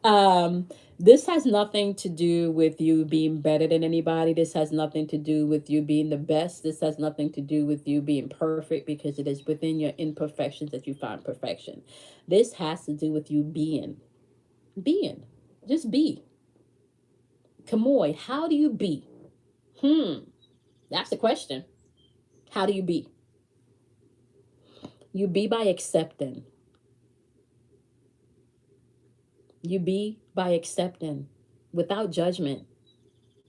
[SPEAKER 1] Um, this has nothing to do with you being better than anybody. This has nothing to do with you being the best. This has nothing to do with you being perfect, because it is within your imperfections that you find perfection. This has to do with you being. Being. Just be. Kamoy, how do you be? That's the question. How do you be? You be by accepting. You be by accepting without judgment,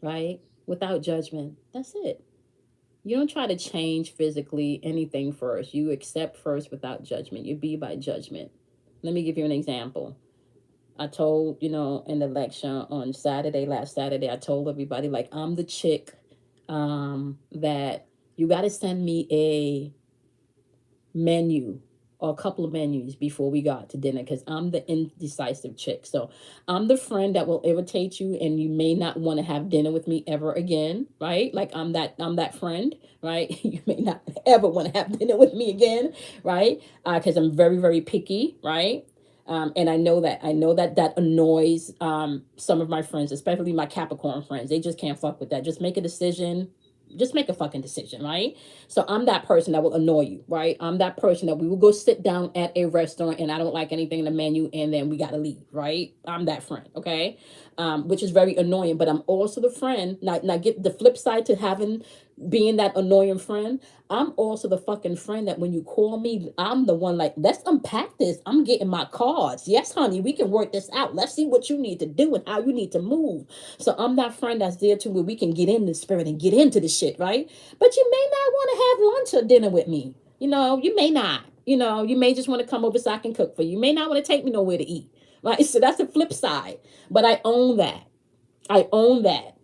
[SPEAKER 1] right? Without judgment. That's it. You don't try to change physically anything first. You accept first without judgment. You be by judgment. Let me give you an example. I told, in the lecture on last Saturday, I told everybody, like, I'm the chick that you got to send me a menu or a couple of menus before we got to dinner, because I'm the indecisive chick. So I'm the friend that will irritate you and you may not want to have dinner with me ever again, right? Like I'm that friend, right? You may not ever want to have dinner with me again, right? Because I'm very, very picky, right? And I know that annoys some of my friends, especially my Capricorn friends. They just can't fuck with that. Just make a decision. Just make a fucking decision, right? So I'm that person that will annoy you, right? I'm that person that we will go sit down at a restaurant and I don't like anything in the menu and then we got to leave, right? I'm that friend, okay? Which is very annoying, but I'm also the friend. Now get the flip side to being that annoying friend. I'm also the fucking friend that when you call me, I'm the one like, let's unpack this. I'm getting my cards. Yes, honey, we can work this out. Let's see what you need to do and how you need to move. So I'm that friend that's there too, where we can get in the spirit and get into the shit, right? But you may not want to have lunch or dinner with me. You may not. You may just want to come over so I can cook for you. You may not want to take me nowhere to eat, right? So that's the flip side. But I own that. I own that.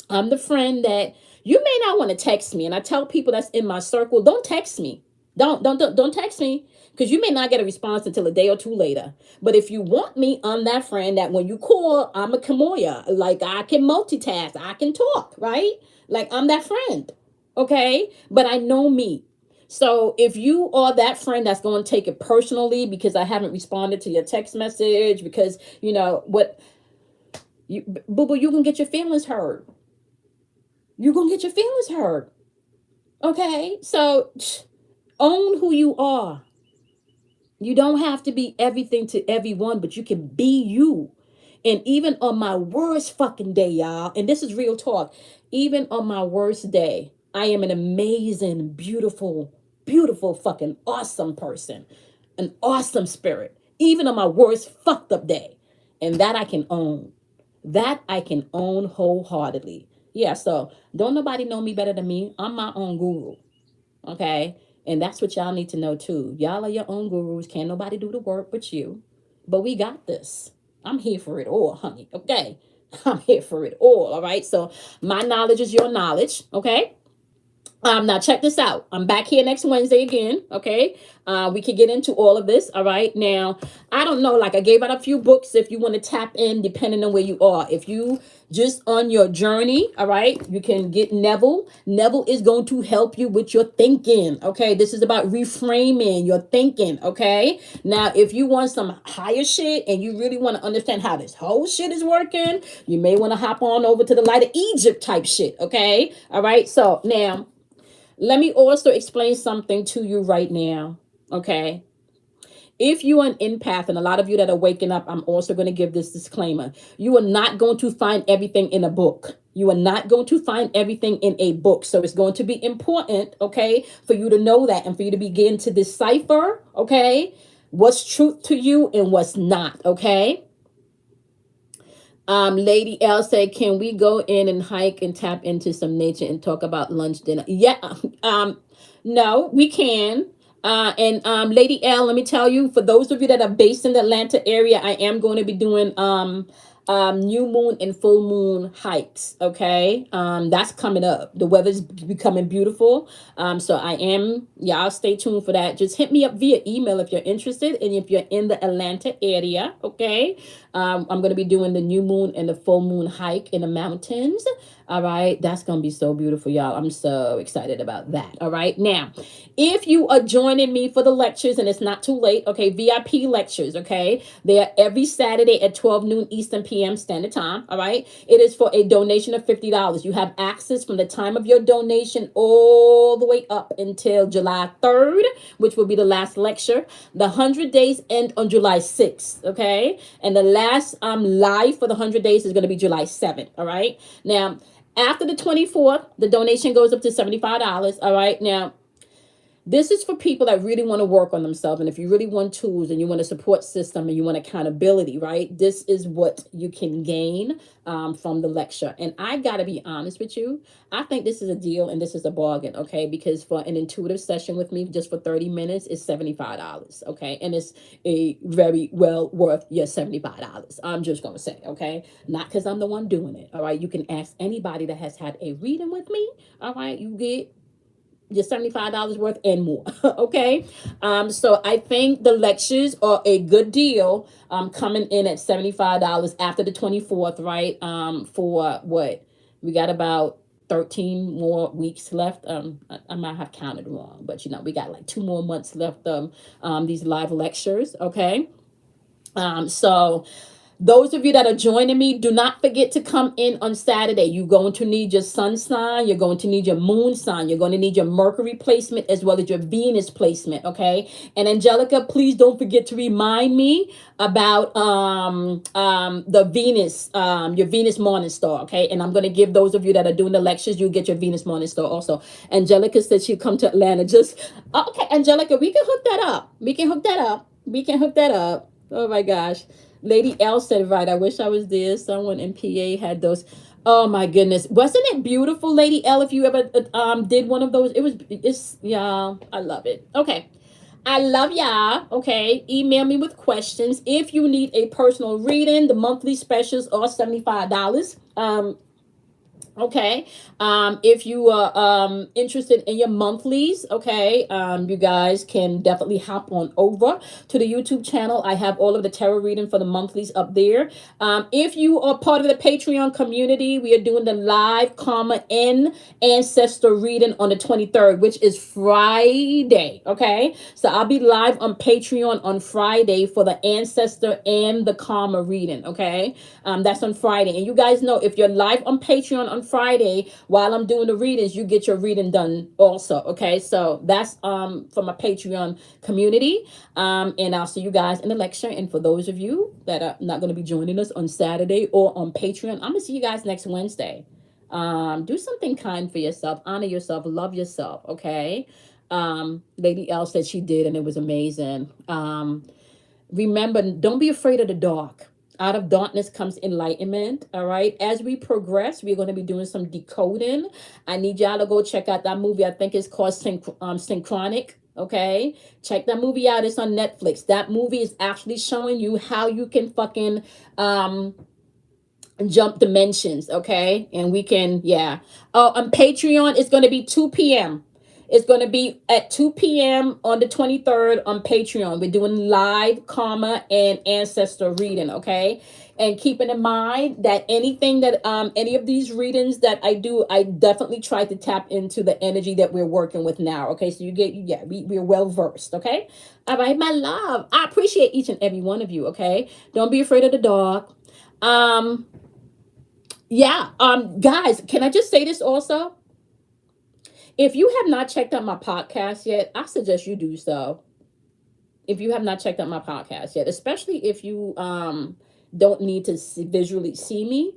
[SPEAKER 1] I'm the friend that you may not want to text me, and I tell people that's in my circle, don't text me. Don't text me, because you may not get a response until a day or two later. But if you want me, I'm that friend that when you call, I'm a Kamoya. Like I can multitask, I can talk, right? Like I'm that friend, okay? But I know me. So if you are that friend that's going to take it personally because I haven't responded to your text message, because what you boo boo, you can get your feelings hurt. You're going to get your feelings hurt. Okay? So own who you are. You don't have to be everything to everyone, but you can be you. And even on my worst fucking day, y'all, and this is real talk, even on my worst day, I am an amazing, beautiful, beautiful, fucking awesome person. An awesome spirit. Even on my worst fucked up day. And that I can own. That I can own wholeheartedly. Yeah, so don't nobody know me better than me. I'm my own guru. Okay? And that's what y'all need to know too. Y'all are your own gurus. Can't nobody do the work but you. But we got this. I'm here for it all, honey. Okay? I'm here for it all. All right? So my knowledge is your knowledge. Okay? Now check this out. I'm back here next Wednesday again. Okay. We can get into all of this. All right. Now, I don't know. Like I gave out a few books if you want to tap in, depending on where you are. If you just on your journey, all right, you can get Neville. Neville is going to help you with your thinking. Okay. This is about reframing your thinking. Okay. Now, if you want some higher shit and you really want to understand how this whole shit is working, you may want to hop on over to the Light of Egypt type shit. Okay. All right. So now, let me also explain something to you right now. Okay. If you are an empath, and a lot of you that are waking up, I'm also going to give this disclaimer. You are not going to find everything in a book. You are not going to find everything in a book. So it's going to be important, okay, for you to know that and for you to begin to decipher, okay, what's truth to you and what's not, okay? Lady L said, can we go in and hike and tap into some nature and talk about lunch dinner? Yeah. No, we can. And Lady L, let me tell you, for those of you that are based in the Atlanta area, I am going to be doing new moon and full moon hikes. Okay. That's coming up. The weather's becoming beautiful. So I am, y'all stay tuned for that. Just hit me up via email if you're interested and if you're in the Atlanta area. Okay. I'm going to be doing the new moon and the full moon hike in the mountains. All right. That's going to be so beautiful, y'all. I'm so excited about that. All right. Now, if you are joining me for the lectures and it's not too late, okay, VIP lectures, okay, they are every Saturday at 12 noon Eastern PM Standard Time. All right. It is for a donation of $50. You have access from the time of your donation all the way up until July 3rd, which will be the last lecture. The 100 days end on July 6th. Okay. And the last live for the 100 days is going to be July 7th. All right. Now, after the 24th, the donation goes up to $75. All right. Now, this is for people that really want to work on themselves. And if you really want tools and you want a support system and you want accountability, right? This is what you can gain from the lecture. And I got to be honest with you. I think this is a deal and this is a bargain, okay? Because for an intuitive session with me, just for 30 minutes, it's $75, okay? And it's a very well worth your $75. I'm just going to say, okay? Not because I'm the one doing it, all right? You can ask anybody that has had a reading with me, all right? You get your $75 worth and more. Okay. So I think the lectures are a good deal. Coming in at $75 after the 24th, right? For what? We got about 13 more weeks left. I might have counted wrong, but we got like 2 more months left of these live lectures. Okay. So those of you that are joining me, do not forget to come in on Saturday. You're going to need your sun sign. You're going to need your moon sign. You're going to need your Mercury placement as well as your Venus placement. Okay. And Angelica, please don't forget to remind me about the Venus, your Venus morning star. Okay. And I'm going to give those of you that are doing the lectures, you get your Venus morning star also. Angelica said she'd come to Atlanta. Okay, Angelica, we can hook that up. We can hook that up. We can hook that up. Oh my gosh. Lady L said, right, I wish I was there. Someone in PA had those. Oh my goodness. Wasn't it beautiful, Lady L, if you ever did one of those? It's, yeah, I love it. Okay. I love y'all. Okay. Email me with questions. If you need a personal reading, the monthly specials are $75. Okay. If you are interested in your monthlies, okay, you guys can definitely hop on over to the YouTube channel. I have all of the tarot reading for the monthlies up there. If you are part of the Patreon community, we are doing the live karma and ancestor reading on the 23rd, which is Friday. Okay. So I'll be live on Patreon on Friday for the ancestor and the karma reading. Okay. That's on Friday. And you guys know, if you're live on Patreon on Friday while I'm doing the readings, you get your reading done also. Okay. So that's for my Patreon community. And I'll see you guys in the lecture. And for those of you that are not going to be joining us on Saturday or on Patreon, I'm gonna see you guys next Wednesday. Do something kind for yourself, honor yourself, love yourself. Okay. Lady L said she did and it was amazing. Remember, don't be afraid of the dark. Out of darkness comes enlightenment. All right. As we progress, we're going to be doing some decoding. I need y'all to go check out that movie. I think it's called Synchronic. Okay. Check that movie out. It's on Netflix. That movie is actually showing you how you can fucking jump dimensions, okay? And we can, yeah. On Patreon, it's going to be 2 p.m. It's going to be at 2 p.m. on the 23rd on Patreon. We're doing live karma and ancestor reading, okay? And keeping in mind that anything that any of these readings that I do, I definitely try to tap into the energy that we're working with now. Okay, so you get, yeah, we're well versed. Okay, all right, my love. I appreciate each and every one of you. Okay, don't be afraid of the dark. Um, yeah, guys, can I just say this also? If you have not checked out my podcast yet, I suggest you do so. If you have not checked out my podcast yet, especially if you don't need to visually see me,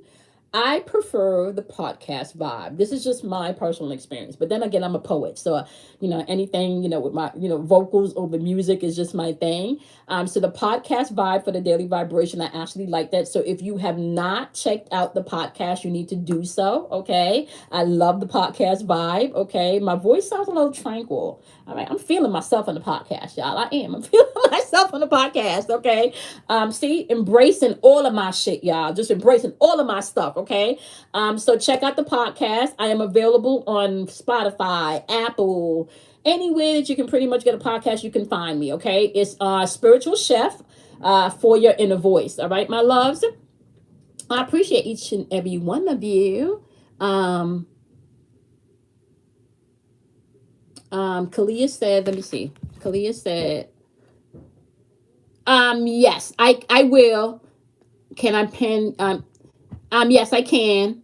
[SPEAKER 1] I prefer the podcast vibe. This is just my personal experience. But then again, I'm a poet. So, anything, with my, vocals over music is just my thing. So the podcast vibe for the daily vibration, I actually like that. So if you have not checked out the podcast, you need to do so. Okay. I love the podcast vibe. Okay. My voice sounds a little tranquil. All right. I'm feeling myself on the podcast, y'all. I am. I'm feeling myself on the podcast. Okay. See, embracing all of my shit, y'all. Just embracing all of my stuff. Okay. So check out the podcast. I am available on Spotify, Apple, anywhere that you can pretty much get a podcast, you can find me. Okay. It's Spiritual Chef for your inner voice. All right, my loves. I appreciate each and every one of you. Kalia said, let me see. Kalia said, yes, I will. Can I pin yes, I can.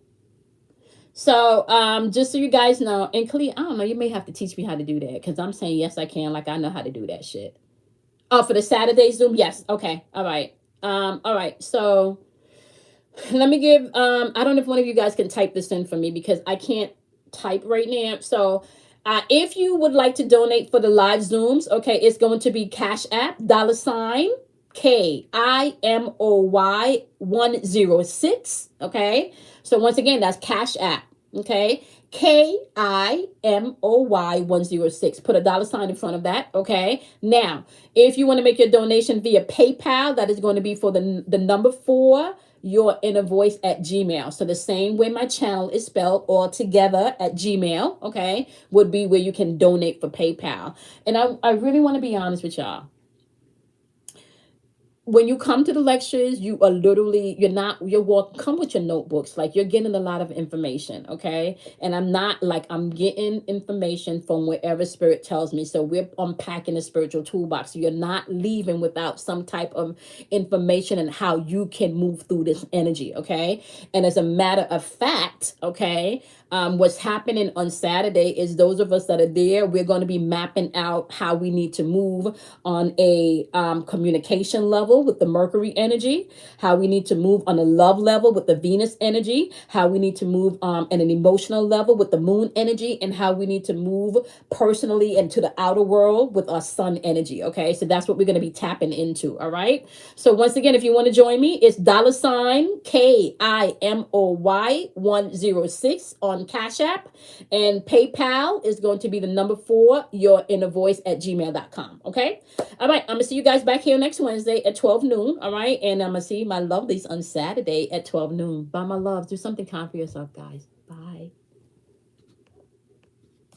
[SPEAKER 1] So, just so you guys know, and Kalia, I don't know, you may have to teach me how to do that because I'm saying yes, I can, like I know how to do that shit. Oh, for the Saturday Zoom, yes. Okay, all right. All right. So let me give. I don't know if one of you guys can type this in for me because I can't type right now. So, if you would like to donate for the live Zooms, okay, it's going to be Cash App $ KIMOY 106. Okay. So once again, that's Cash App. Okay. KIMOY 106. Put a $ in front of that. Okay. Now, if you want to make your donation via PayPal, that is going to be for the number 4 your inner voice at Gmail. So the same way my channel is spelled, all together at Gmail, okay, would be where you can donate for PayPal. And I really want to be honest with y'all. When you come to the lectures, you are literally, come with your notebooks, like you're getting a lot of information. Okay. And I'm getting information from wherever spirit tells me. So we're unpacking the spiritual toolbox. So you're not leaving without some type of information and how you can move through this energy. Okay. And as a matter of fact, okay, what's happening on Saturday is those of us that are there, we're going to be mapping out how we need to move on a communication level with the Mercury energy, how we need to move on a love level with the Venus energy, how we need to move in an emotional level with the Moon energy, and how we need to move personally into the outer world with our Sun energy. Okay, so that's what we're going to be tapping into. All right. So once again, if you want to join me, it's $KIMOY 106 on Cash App, and PayPal is going to be the number 4 your inner voice at gmail.com. Okay. All right. I'm going to see you guys back here next Wednesday at 12 noon. All right. And I'm going to see my lovelies on Saturday at 12 noon. Bye, my loves. Do something kind for yourself, guys. Bye.